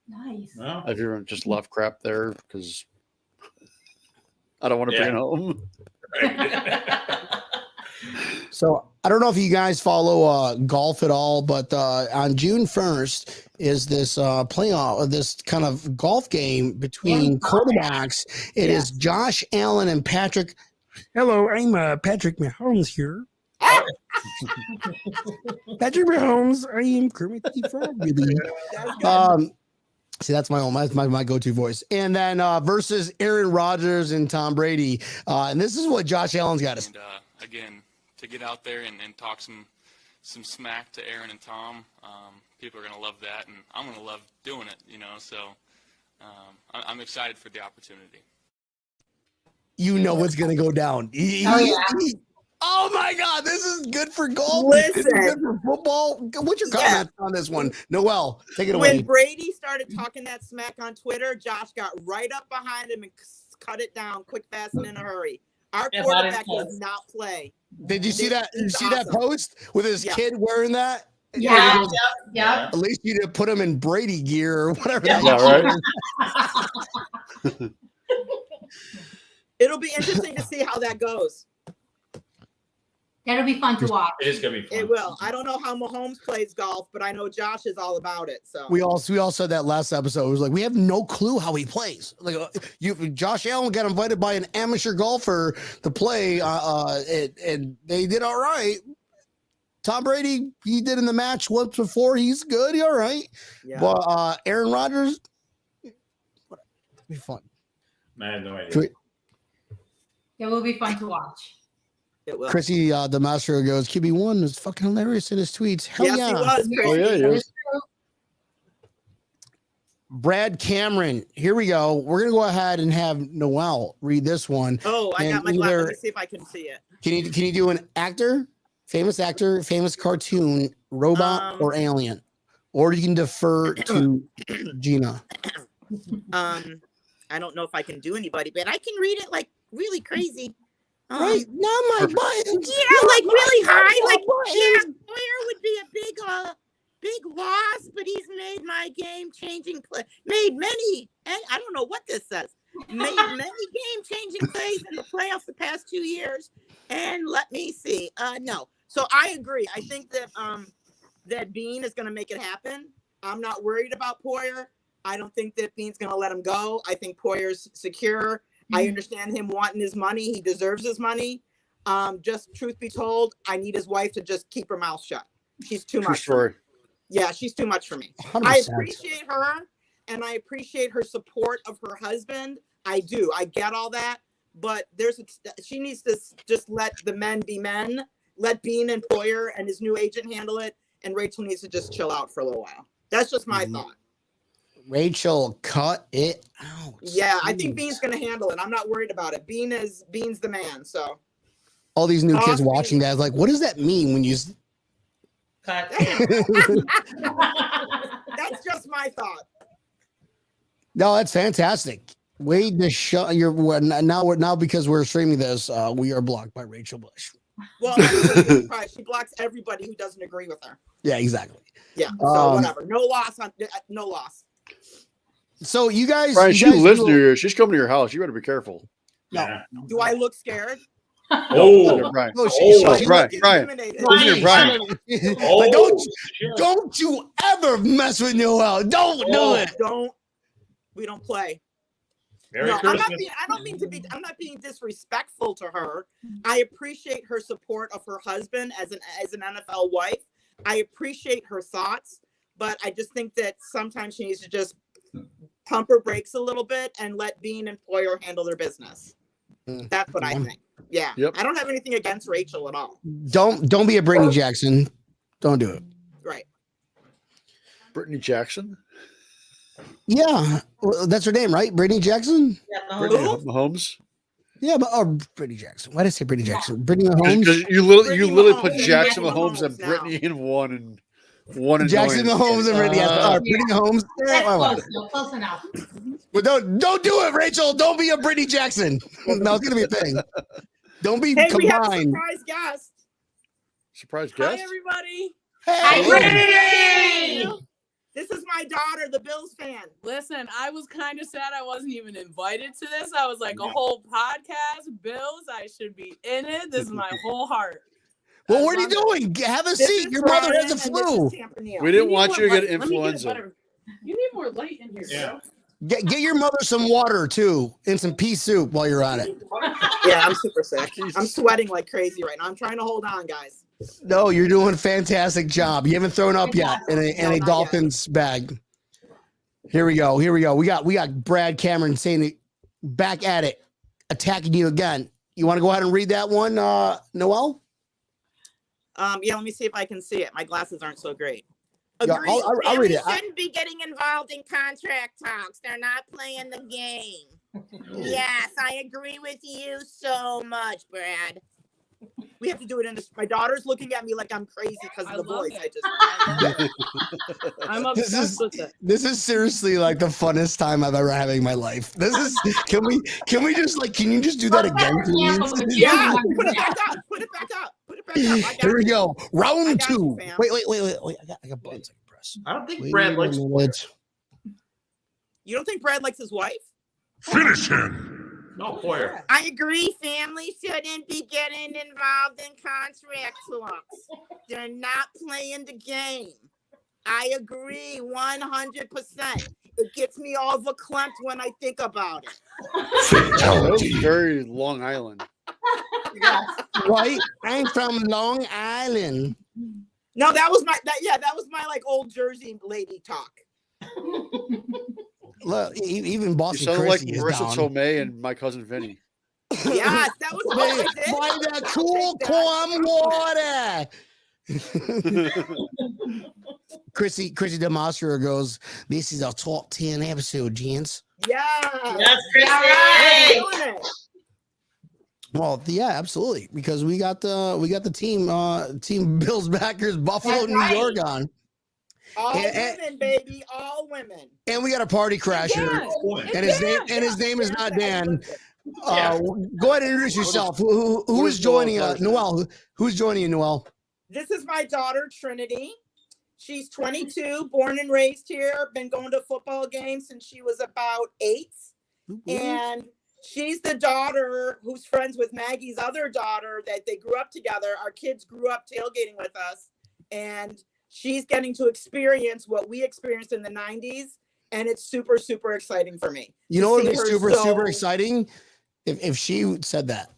Nice. I've even just left crap there because I don't want to bring it home. So I don't know if you guys follow golf at all, but on June 1st is this playoff, this kind of golf game between quarterbacks. It is Josh Allen and Patrick. Hello, I'm Patrick Mahomes here. Patrick Mahomes, I am Kermit the Frog. Really. See, that's my go-to voice. And then versus Aaron Rodgers and Tom Brady. And this is what Josh Allen's got to. Again, to get out there and talk some smack to Aaron and Tom, people are going to love that, and I'm going to love doing it, so I'm excited for the opportunity. You know what's going to go down. Oh my God, this is good for golf. Listen, this is good for football. What's your comment on this one? Noelle, take it away. When Brady started talking that smack on Twitter, Josh got right up behind him and cut it down quick, fast, and in a hurry. Our quarterback does not play. Did you see that? Did you see that post with his kid wearing that? Yeah. At least you didn't put him in Brady gear or whatever. Right? It'll be interesting to see how that goes. That'll be fun to watch. It is gonna be fun. It will. I don't know how Mahomes plays golf, but I know Josh is all about it. So we all said that last episode. It was like we have no clue how he plays. Like Josh Allen got invited by an amateur golfer to play, and they did all right. Tom Brady, he did in the match once before. He's good. He all right. Yeah. But Aaron Rodgers, it'll be fun. I have no idea. It will be fun to watch. It will. Chrissy DeMastro goes, QB1 is fucking hilarious in his tweets. Hell yes, yeah. He was. Oh, yeah, he is. Brad Cameron, here we go. We're going to go ahead and have Noelle read this one. Oh, I got my glasses. Let me see if I can see it. Can you do an actor, famous cartoon, robot, or alien? Or you can defer to Gina. I don't know if I can do anybody, but I can read it like really crazy. Right, not my buttons. Yeah, like really high. Like Sawyer would be a big loss, but he's made my game-changing play. Made many. I don't know what this says. Made many game-changing plays in the playoffs the past 2 years. And let me see. No. So I agree. I think that that Bean is going to make it happen. I'm not worried about Poyer. I don't think that Bean's going to let him go. I think Poyer's secure. I understand him wanting his money. He deserves his money. Just truth be told, I need his wife to just keep her mouth shut. She's too much. Yeah, she's too much for me. 100%. I appreciate her, and I appreciate her support of her husband. I do. I get all that. But she needs to just let the men be men. Let Bean and Poyer and his new agent handle it. And Rachel needs to just chill out for a little while. That's just my thought. Rachel, cut it out. Yeah, I think Bean's going to handle it. I'm not worried about it. Bean's the man. So all these new kids watching that is like, what does that mean when you cut? That's just my thought. No, that's fantastic. Wait to show now because we're streaming this, we are blocked by Rachel Bush. Well, she blocks everybody who doesn't agree with her. Yeah, exactly. Yeah, so whatever. No loss. So you guys, Brian, she lives near you. She's coming to your house. You better be careful. No. Yeah. Do I look scared? Brian. Brian. Don't you ever mess with Noelle. Don't do it. We don't play. I'm not being disrespectful to her. I appreciate her support of her husband as an NFL wife, I appreciate her thoughts, but I just think that sometimes she needs to just pump her brakes a little bit and let Bean and Poyer handle their business. That's what I think. Yeah. Yep. I don't have anything against Rachel at all. Don't be a Brittany Jackson. Don't do it. Right. Brittany Jackson. Yeah, well, that's her name, right? Brittany Jackson. Yeah, Brittany Mahomes. Yeah, but Brittany Jackson. Why did I say Brittany Jackson? Brittany Mahomes. Because you literally Mahomes put and Jackson Brittany Mahomes and Mahomes now. Brittany in one. Jackson annoyance. Mahomes and Brittany. Brittany Mahomes. That's close, though, close enough. But don't do it, Rachel. Don't be a Brittany Jackson. No, it's gonna be a thing. Don't be Hey, we have a combined. surprise guest. Surprise Hi, guest. everybody. Hey, This is my daughter, the Bills fan. Listen, I was kind of sad I wasn't even invited to this. I was like, a whole podcast, Bills, I should be in it. This is my whole heart. well, what are you doing? Have a This seat. is Your mother Brian, has a and this flu. is Tampanil. We didn't want you to get influenza. You need more light in here. Yeah. Get your mother some water too, and some pea soup while you're at it. Yeah, I'm super sick. I'm sweating like crazy right now. I'm trying to hold on, guys. No, you're doing a fantastic job. You haven't thrown up yet in No, a not Dolphins bag. Here we go. We got Brad Cameron saying it, back at it, attacking you again. You want to go ahead and read that one, Noelle? Yeah, let me see if I can see it. My glasses aren't so great. Yeah, Agreed. I'll read it. Families shouldn't be getting involved in contract talks. They're not playing the game. Yes, I agree with you so much, Brad. We have to do it in this. My daughter's looking at me like I'm crazy because of the voice. I'm obsessed with it. This is seriously like the funnest time I've ever had in my life. This is can you just do that again, please? Yeah, put it back up. Put it back up. Put it back up. I got Here we you. go. I Round got you, two. fam. Wait. I got buttons I can press. I don't think Wait Brad a likes minute. You don't think Brad likes his wife? Finish him. No, Poyer. I agree. Families shouldn't be getting involved in contract talks. They're not playing the game. I agree 100%. It gets me all verklempt when I think about it. That was very Long Island. Right? I'm from Long Island. No, that was my like old Jersey lady talk. Look, even You Boston sound like Christie is Marissa down. Tomei and my cousin Vinny. Yes, that was what I did. By the I'll cool take that. calm water. Chrissy Demastro goes, this is our top 10 episode, gents. Yeah. That's Christy. We're doing it. Well, yeah, absolutely. Because we got the team Bills backers, Buffalo, That's New right. York on. All And- women, baby, all women. And we got a party crasher. And his name is not Dan. Go ahead and introduce yourself. Who is joining us? Noelle. Who's joining you, Noelle? This is my daughter, Trinity. She's 22, born and raised here, been going to football games since she was about 8. And she's the daughter who's friends with Maggie's other daughter that they grew up together. Our kids grew up tailgating with us. And she's getting to experience what we experienced in the 90s. And it's super, super exciting for me. You know what would be see her super exciting? If she said that.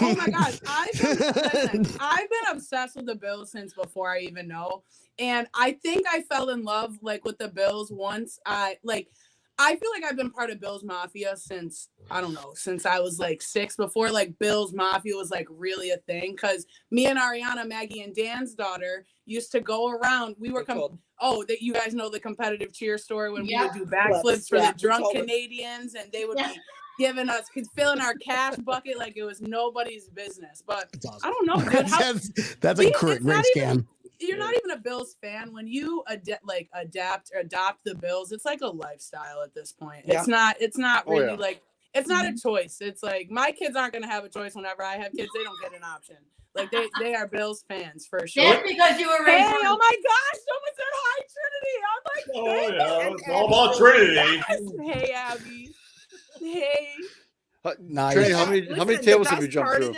Oh my gosh, I've been obsessed with the Bills since before I even know, and I think I fell in love like with the Bills once I feel like I've been part of Bills Mafia since I was like 6, before like Bills Mafia was like really a thing, because me and Ariana, Maggie and Dan's daughter, used to go around. We were that you guys know the competitive cheer story when we would do backflips for the drunk Canadians, and they would be giving us, filling our cash bucket like it was nobody's business. But awesome. I don't know, dude. That's a great scam. You're not even a Bills fan when you adopt the Bills. It's like a lifestyle at this point. Yeah. It's not really like, it's not a choice. It's like my kids aren't going to have a choice. Whenever I have kids, they don't get an option. Like they are Bills fans for sure. That's because you were raised. Hey, oh my gosh, someone said hi, Trinity. I'm like, it's all about Trinity. Yes. Hey, Abby. Hey. Nice. Trinity, how many tables have you jumped through?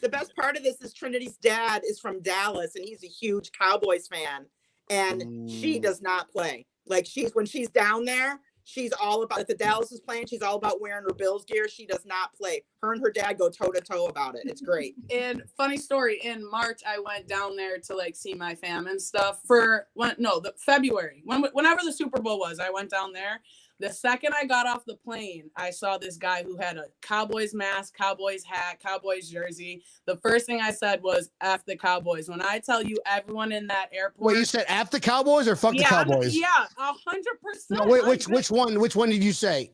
The best part of this is Trinity's dad is from Dallas, and he's a huge Cowboys fan, and she does not play. Like when she's down there, She's all about, if the Dallas is playing, she's all about wearing her Bills gear. She does not play. Her and her dad go toe to toe about it. It's great. And funny story, in March, I went down there to like see my fam and stuff for February. Whenever the Super Bowl was, I went down there. The second I got off the plane, I saw this guy who had a Cowboys mask, Cowboys hat, Cowboys jersey. The first thing I said was, F the Cowboys. When I tell you everyone in that airport. Wait, you said F the Cowboys or fuck the Cowboys? Yeah, 100%. No, wait, which one did you say?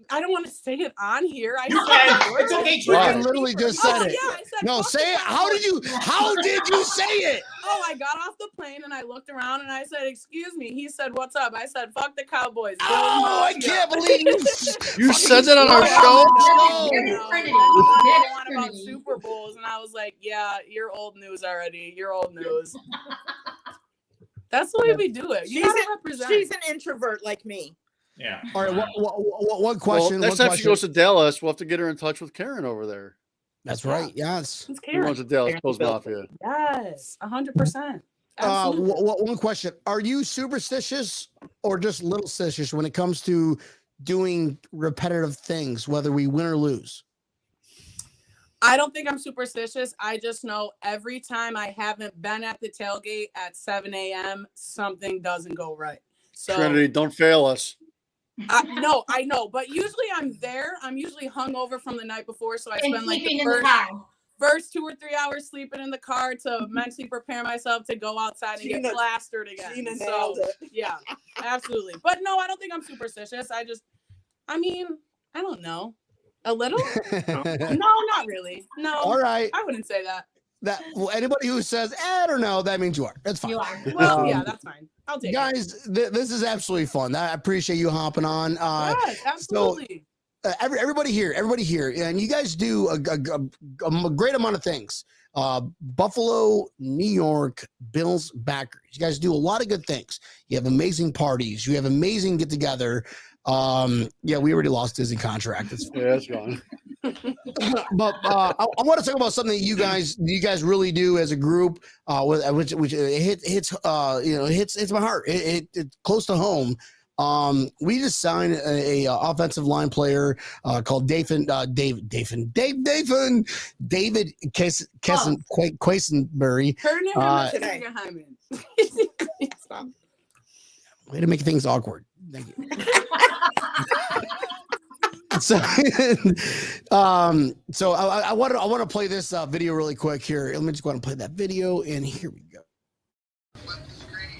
I don't want to say it on here. I said it's okay. I literally just said it. Yeah, I said, no, say it. How did you say it? Oh, I got off the plane and I looked around and I said, "Excuse me." He said, "What's up?" I said, "Fuck the Cowboys." Oh, I can't believe you. You said that on our show. I about Super Bowls, and I was like, "Yeah, you're old news already. You're old news." That's the way we do it. You gotta represent. She's an introvert like me. Yeah. All right. What question? Well, next time she goes to Dallas, we'll have to get her in touch with Karen over there. That's right. Yes. It's Who Karen. runs the Dallas Post Mafia? Yes, 100%. One question: are you superstitious or just little stitious when it comes to doing repetitive things, whether we win or lose? I don't think I'm superstitious. I just know every time I haven't been at the tailgate at 7 a.m., something doesn't go right. So Trinity, don't fail us. No, I know, but usually I'm there. I'm usually hungover from the night before, so I spend like the first 2 or 3 hours sleeping in the car to mentally prepare myself to go outside and get plastered again. Gina So nailed it. yeah, absolutely. But no, I don't think I'm superstitious. I don't know. A little? No, not really. No. All right. I wouldn't say that. Anybody who says, I don't know, that means you are. That's fine. You are. Well, yeah, that's fine. I'll take guys, this is absolutely fun. I appreciate you hopping on. Yes, absolutely. So, everybody here, and you guys do a great amount of things. Buffalo, New York, Bills backers. You guys do a lot of good things. You have amazing parties. You have amazing get together. Yeah, we already lost Disney contract. Yeah, it's gone. But I want to talk about something that you guys really do as a group, which hits my heart. It's close to home. We just signed a offensive line player called David Quesenberry. Her name is Stop. Way to make things awkward. Thank you. So I want to play this video really quick here. Let me just go ahead and play that video, and here we go.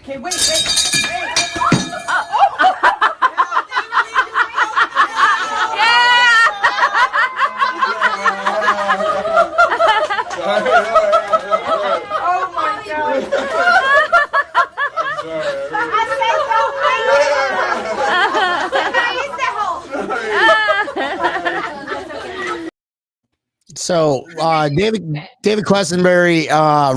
Okay, wait. Oh my God. So David Quesenberry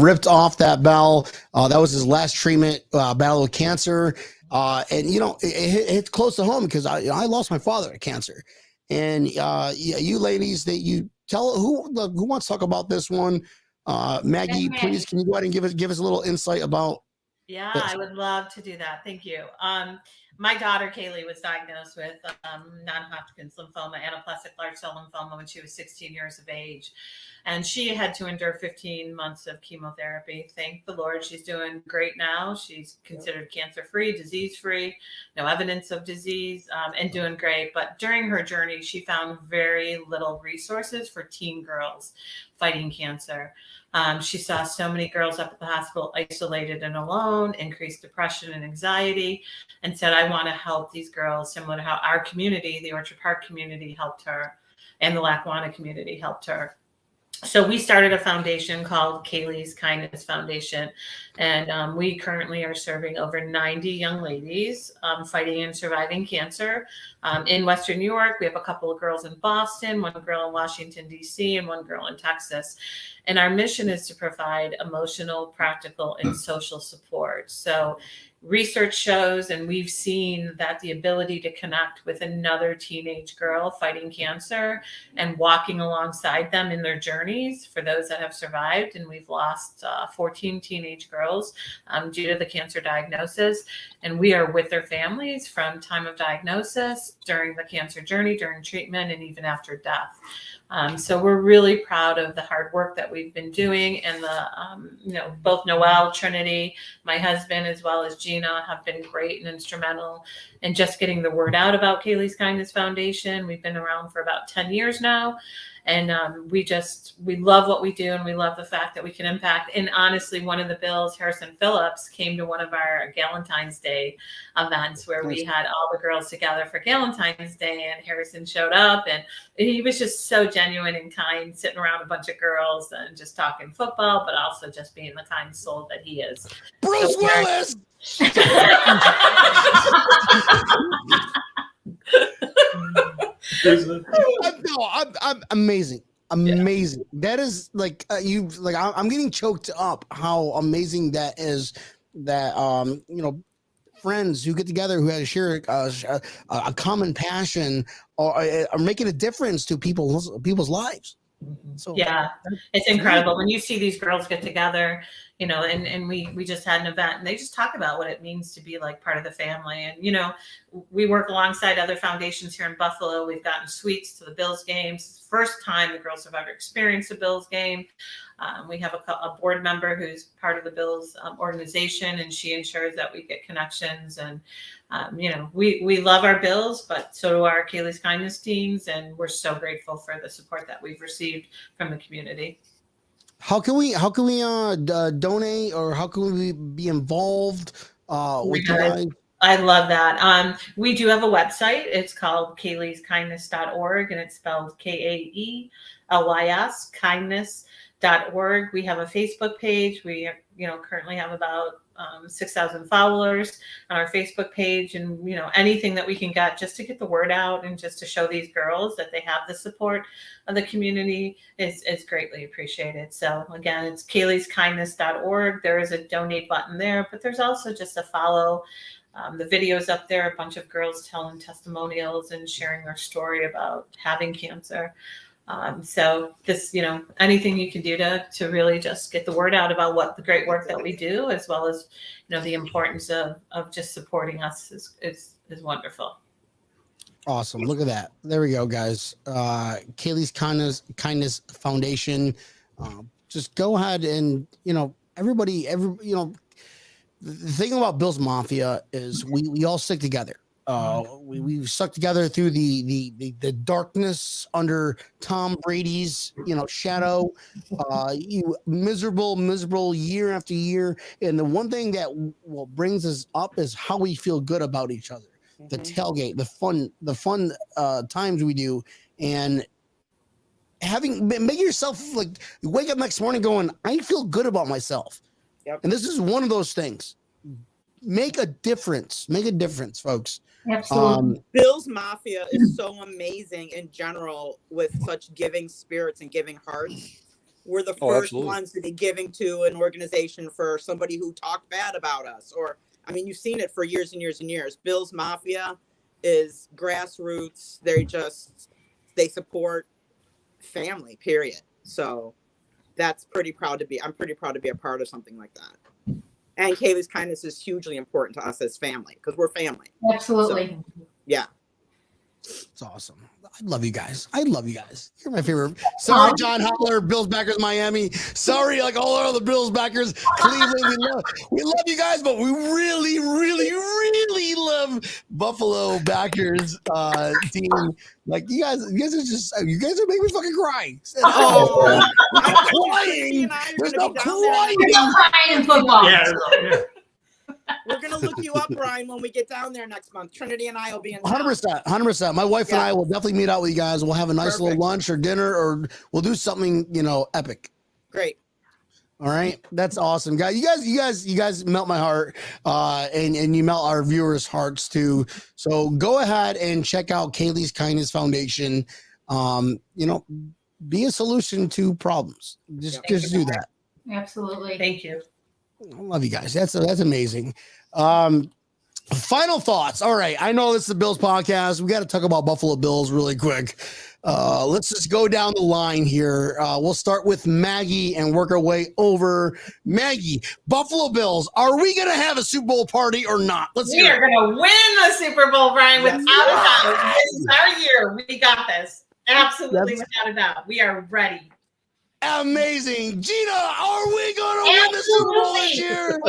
ripped off that bell. That was his last treatment, battle with cancer. And it hits close to home because I lost my father to cancer. And you ladies, that you tell who wants to talk about this one. Maggie, please, can you go ahead and give us a little insight about? Yeah, I would love to do that. Thank you. My daughter, Kaylee, was diagnosed with non-Hodgkin's lymphoma, anaplastic large cell lymphoma, when she was 16 years of age. And she had to endure 15 months of chemotherapy. Thank the Lord, she's doing great now. She's considered cancer-free, disease-free, no evidence of disease, and doing great. But during her journey, she found very little resources for teen girls fighting cancer. She saw so many girls up at the hospital isolated and alone, increased depression and anxiety, and said, I want to help these girls, similar to how our community, the Orchard Park community, helped her, and the Lackawanna community helped her. So we started a foundation called Kaylee's Kindness Foundation, and we currently are serving over 90 young ladies fighting and surviving cancer in Western New York. We have a couple of girls in Boston, one girl in Washington, D.C., and one girl in Texas. And our mission is to provide emotional, practical, and social support. So research shows, and we've seen that the ability to connect with another teenage girl fighting cancer and walking alongside them in their journeys for those that have survived. And we've lost 14 teenage girls due to the cancer diagnosis. And we are with their families from time of diagnosis, during the cancer journey, during treatment, and even after death. So we're really proud of the hard work that we've been doing, and the, both Noelle, Trinity, my husband, as well as Gina have been great and instrumental in just getting the word out about Kaylee's Kindness Foundation. We've been around for about 10 years now. And we love what we do, and we love the fact that we can impact. And honestly, one of the Bills, Harrison Phillips, came to one of our Galentine's Day events where we had all the girls together for Galentine's Day, and Harrison showed up, and he was just so genuine and kind, sitting around a bunch of girls and just talking football, but also just being the kind soul that he is. Bruce Willis! I'm amazing. Yeah. That is like I'm getting choked up how amazing that is, that friends who get together who have share a common passion are making a difference to people's lives. So yeah, it's incredible when you see these girls get together, and we just had an event, and they just talk about what it means to be like part of the family. And we work alongside other foundations here in Buffalo. We've gotten suites to the Bills games. First time the girls have ever experienced a Bills game. We have a board member who's part of the Bills organization, and she ensures that we get connections. And we love our Bills, but so do our Kaylee's Kindness teams, and we're so grateful for the support that we've received from the community. How can we donate, or how can we be involved with you guys? I love that. We do have a website. It's called kayleeskindness.org, and it's spelled KAELYS, kindness.org. We have a Facebook page. We currently have about 6,000 followers on our Facebook page, and anything that we can get just to get the word out and just to show these girls that they have the support of the community is greatly appreciated. So again, it's kayleeskindness.org. There is a donate button there, but there's also just a follow. The videos up there, a bunch of girls telling testimonials and sharing their story about having cancer. So this, anything you can do to really just get the word out about what the great work that we do, as well as, the importance of just supporting us is wonderful. Awesome. Look at that. There we go, guys. Kaylee's Kindness Foundation. Just go ahead and, the thing about Bill's Mafia is we all stick together. We've stuck together through the darkness under Tom Brady's shadow, miserable year after year. And the one thing that brings us up is how we feel good about each other. Mm-hmm. The tailgate, the fun times we do, and make yourself you wake up next morning going, I feel good about myself. Yep. And this is one of those things. Make a difference, folks. Absolutely. Bill's Mafia is so amazing in general, with such giving spirits and giving hearts. We're the first ones to be giving to an organization for somebody who talked bad about us. You've seen it for years and years and years. Bill's Mafia is grassroots. They support family, period. So I'm pretty proud to be a part of something like that. And Kaylee's Kindness is hugely important to us as family, because we're family. Absolutely. So, yeah. It's awesome. I love you guys. You're my favorite. Sorry, John Holler, Bills backers, Miami. Sorry, all our other Bills backers, Cleveland. We love you guys, but we really, really, really love Buffalo backers team. You guys are making me fucking cry. I'm crying. There's no crying. There's no crying in football. Yeah. We're going to look you up, Ryan, when we get down there next month. Trinity and I will be in 100%. My wife and I will definitely meet out with you guys. We'll have a nice little lunch or dinner, or we'll do something, epic. Great. All right. That's awesome, guys. You guys melt my heart, and you melt our viewers' hearts too. So go ahead and check out Kaylee's Kindness Foundation. Be a solution to problems. Just do that. Absolutely. Thank you. I love you guys. That's amazing. Final thoughts. All right. I know this is the Bills podcast. We got to talk about Buffalo Bills really quick. Let's just go down the line here. We'll start with Maggie and work our way over. Maggie, Buffalo Bills, are we going to have a Super Bowl party or not? We are going to win the Super Bowl, Brian, without a doubt. This is our year. We got this. Absolutely, without a doubt. We are ready. Amazing. Gina, are we going to win the Super Bowl this year? And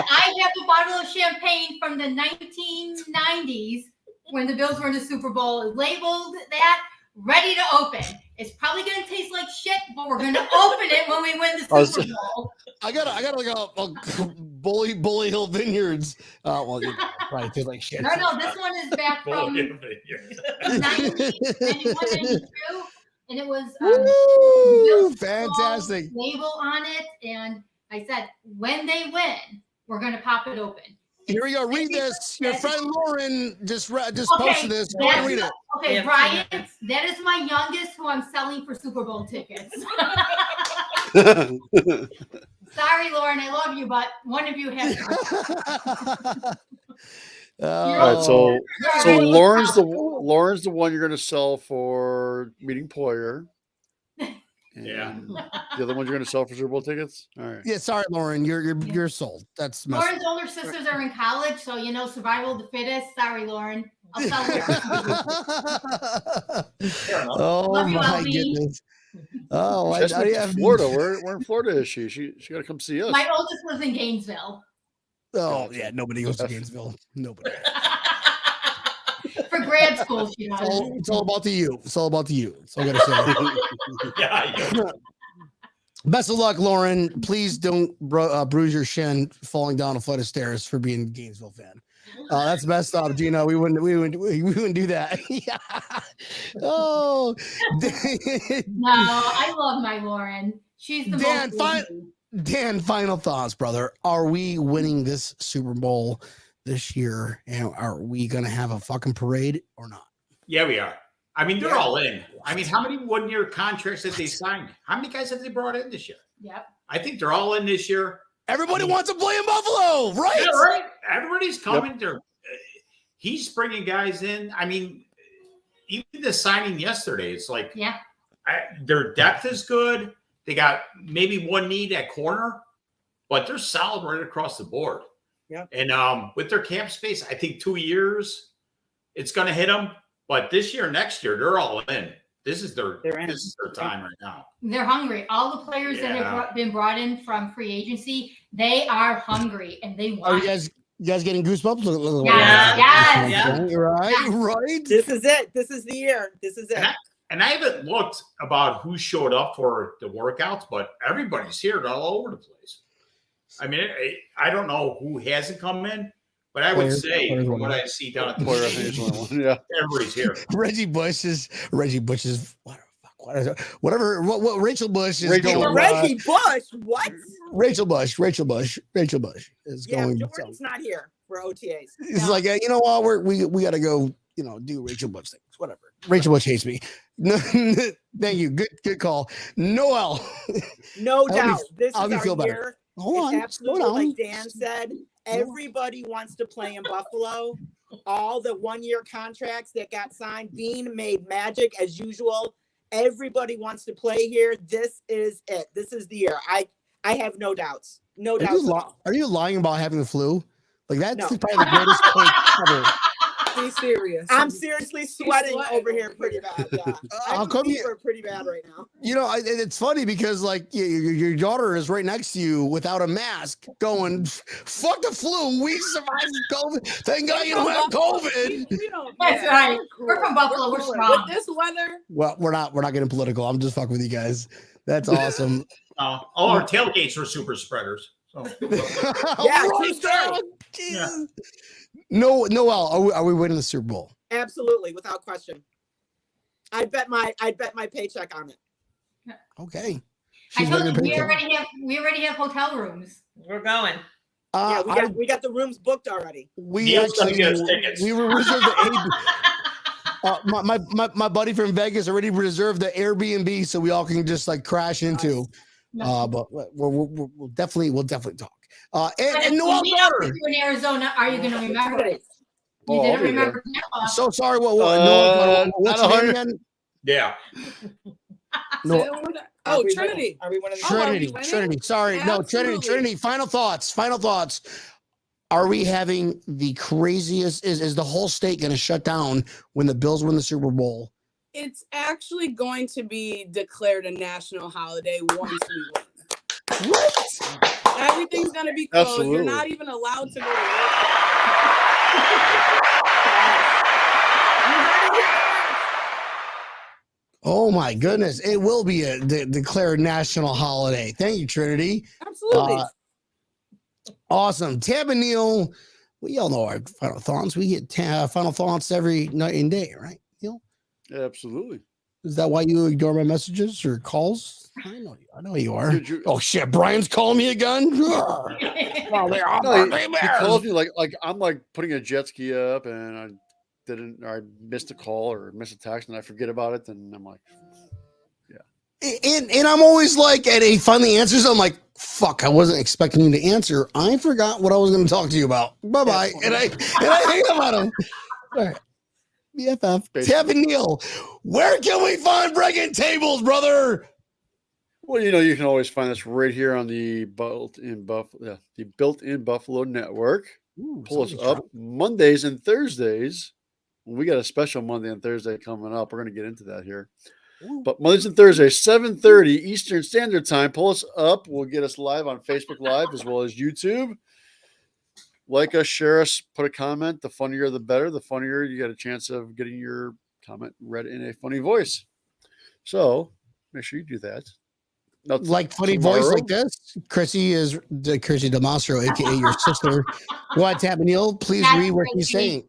I have a bottle of champagne from the 1990s when the Bills were in the Super Bowl, labeled that, ready to open. It's probably going to taste like shit, but we're going to open it when we win the Super Bowl. I got like a Bully Hill Vineyards. Well, it probably tastes like shit. No, this one is back from 90, 91, 92. And it was fantastic label on it. And I said, when they win, we're going to pop it open. Here we go. Read this. Your friend Lauren just posted this. Go and read it. Okay, Brian, that is my youngest who I'm selling for Super Bowl tickets. Sorry, Lauren, I love you, but one of you has to. All right, so Lauren's the one you're going to sell for meeting Poyer. Yeah. The other ones you're going to sell for Super Bowl tickets. All right. Yeah, sorry, Lauren, you're sold. That's Lauren's older sisters are in college, so survival of the fittest. Sorry, Lauren. I'll sell her. Oh my goodness. Oh, She's in Florida. We're in Florida. Is she? She got to come see us. My oldest lives in Gainesville. Oh yeah, nobody goes to Gainesville. Nobody. For grad school, she does. It's all about you. It's all about you. That's all I gotta say. Best of luck, Lauren. Please don't bruise your shin falling down a flight of stairs for being a Gainesville fan. That's messed up, Gina. We wouldn't do that. Yeah. Oh. No, I love my Lauren. She's the most. Dan, final thoughts, brother. Are we winning this Super Bowl this year? And are we going to have a fucking parade or not? Yeah, we are. I mean, they're all in. I mean, how many one-year contracts have they signed? How many guys have they brought in this year? Yep. I think they're all in this year. Everybody wants to play in Buffalo, right? Yeah, right. Everybody's coming. Yep. He's bringing guys in. I mean, even the signing yesterday, it's like their depth is good. They got maybe one need at corner, but they're solid right across the board. Yeah. And with their cap space, I think 2 years, it's going to hit them. But this year, next year, they're all in. This is their time right now. They're hungry. All the players that have been brought in from free agency, they are hungry and they want. Are you guys getting goosebumps? Yes. Right. This is it. This is the year. This is it. And I haven't looked about who showed up for the workouts, but everybody's here. They're all over the place. I mean, I don't know who hasn't come in, but I would say from what I see down at the Poyer, everybody's here. Reggie Bush is whatever Rachel Bush is going. Reggie Bush, what? Rachel Bush is going. Jordan's not here for OTAs. It's like you know what, we got to go. Do Rachel Bush things. Whatever. Rachel Bush hates me. No, thank you. Good call, Noelle. No doubt. This is our feel better. year. Hold on. Absolutely, like Dan said, everybody wants to play in Buffalo. All the one-year contracts that got signed, Bean made magic as usual. Everybody wants to play here. This is it. This is the year. I have no doubts. No doubts. Are you lying about having the flu? Like that's probably the greatest take ever. Be serious. I'm seriously sweating over here pretty bad. Yeah. How come you're pretty bad right now? It's funny because like your daughter is right next to you without a mask going, fuck the flu. We survived COVID. Thank God you don't have COVID. That's right. We're from Buffalo. We're strong. With this weather. Well, we're not getting political. I'm just fucking with you guys. That's awesome. All our tailgates were super spreaders. So. Yeah. Noelle, are we winning the Super Bowl? Absolutely, without question. I bet my paycheck on it. Okay. I told you we already have hotel rooms. We're going. We got the rooms booked already. We were reserved my buddy from Vegas already reserved the Airbnb so we all can just like crash into. But we'll definitely talk. And if Noelle, we meet up with you in Arizona, are you going to remember it? You didn't remember. I'm so sorry. Noelle, what's your name again? Yeah. No. Oh, Trinity. Are we winning? Trinity. Sorry. Absolutely. No, Trinity. Final thoughts. Are we having the craziest? Is the whole state going to shut down when the Bills win the Super Bowl? It's actually going to be declared a national holiday once we win. What? Everything's going to be closed. Absolutely. You're not even allowed to go to work. Oh my goodness! It will be a declared national holiday. Thank you, Trinity. Absolutely. Awesome, Tab and Neil. We all know our final thoughts. We get final thoughts every night and day, right, Neil? Absolutely. Is that why you ignore my messages or calls? I know you are. Oh shit! Brian's calling me again. Well, they are he calls me like I'm like putting a jet ski up and I missed a call or missed a text and I forget about it, then I'm like, And I'm always like, and he finally answers. I'm like, fuck, I wasn't expecting you to answer. I forgot what I was going to talk to you about. Bye bye. And I hang up on him. All right. BFF. Tab and Neil, where can we find Breaking Tables, brother? well, you can always find us right here on the Built-in Buffalo Network. Ooh, Pull us up Mondays and Thursdays. We got a special Monday and Thursday coming up. We're going to get into that here. But Mondays and Thursdays, 7:30 Eastern Standard Time. Pull us up. We'll get us live on Facebook Live as well as YouTube. Like us, share us, put a comment. The funnier, the better. The funnier, you got a chance of getting your comment read in a funny voice. So make sure you do that. Now, like funny voice like this. Chrissy DeMastro, aka your sister. Go ahead, Tab and Neil. Please read what he's saying.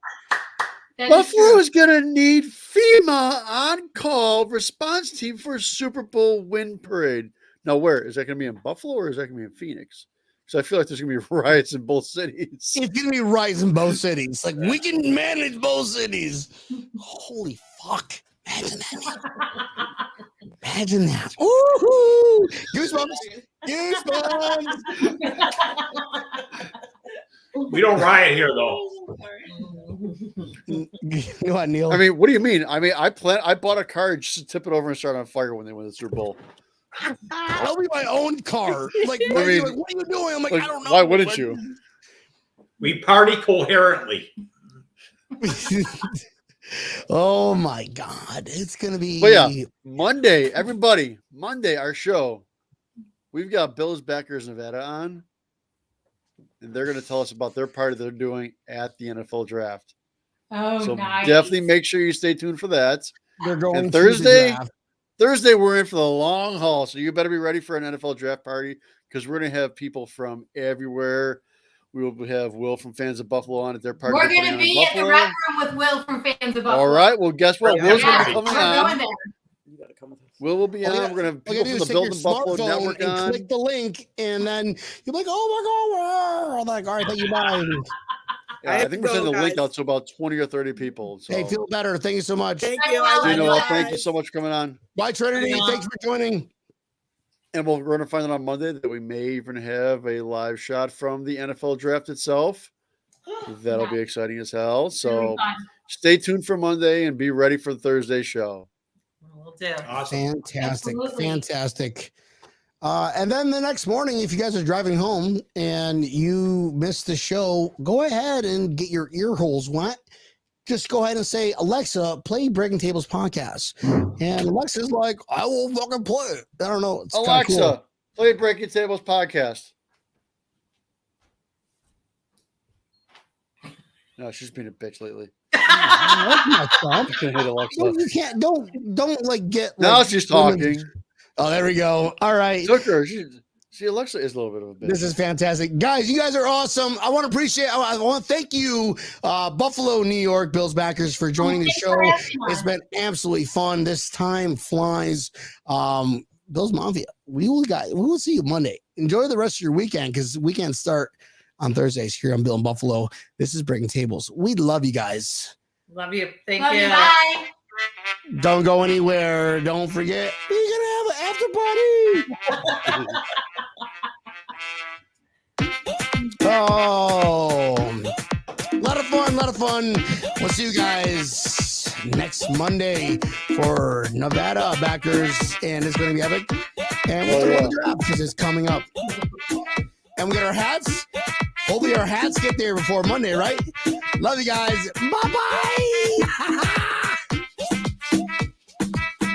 Buffalo is going to need FEMA on-call response team for Super Bowl win parade. Now, where? Is that going to be in Buffalo or is that going to be in Phoenix? Because I feel like there's going to be riots in both cities. It's going to be riots in both cities. Like, we can manage both cities. Holy fuck. Imagine that. Imagine that. Woohoo! Goosebumps. We don't riot here, though. You know what, Neil? I mean, what do you mean? I mean, I bought a car just to tip it over and start on fire when they win the Super Bowl. I'll be my own car. Like, what are you doing? I'm like, I don't know. Why wouldn't you? We party coherently. Oh my God. It's going to be. But yeah, Monday, everybody, our show. We've got Bills Backers Nevada on. And they're going to tell us about their party they're doing at the NFL draft. Oh, so nice. Definitely make sure you stay tuned for that. They're going and Thursday we're in for the long haul. So you better be ready for an NFL draft party because we're going to have people from everywhere. We will have Will from Fans of Buffalo on at their party. We're going to be in the rec room with Will from Fans of Buffalo. All right. Well, guess what? Will's going to be coming on. Going there. Will will be on. We're going to have people from the Built in Buffalo Network on. Click the link, and then you're like, oh my God. I'm like, all right, thank you, bye. Yeah, I think we're sending the link out to about 20 or 30 people. So. Hey, feel better. Thank you so much. Thank you. Thank you so much for coming on. Bye, Trinity. Thanks for joining. And we're going to find out on Monday that we may even have a live shot from the NFL draft itself. That'll be exciting as hell. So stay tuned for Monday and be ready for the Thursday show. We'll do. Awesome. Fantastic. And then the next morning, if you guys are driving home and you missed the show, go ahead and get your ear holes wet. Just go ahead and say, Alexa, play Breaking Tables podcast. And Alexa's like, I will fucking play it. I don't know. It's Alexa, cool. play Breaking Tables podcast. No, she's been a bitch lately. Stop. Hit Alexa. No, you can't. Don't like get. Now like, she's talking. Oh, there we go. All right. Took her. See, Alexa is a little bit of a bitch. This is fantastic. Guys, you guys are awesome. I want to thank you, Buffalo, New York Bills backers, for joining the show. It's been absolutely fun. This time flies. Bills Mafia, we will see you Monday. Enjoy the rest of your weekend because weekends start on Thursdays here on Bill and Buffalo. This is Breaking Tables. We love you guys. Love you. Thank Love you. Bye. Don't go anywhere. Don't forget, we're going to have after party. Oh, a lot of fun. We'll see you guys next Monday for Nevada backers, and it's going to be epic. And we'll do the draft because it's coming up. And we got our hats. Hopefully our hats get there before Monday, right? Love you guys. Bye-bye.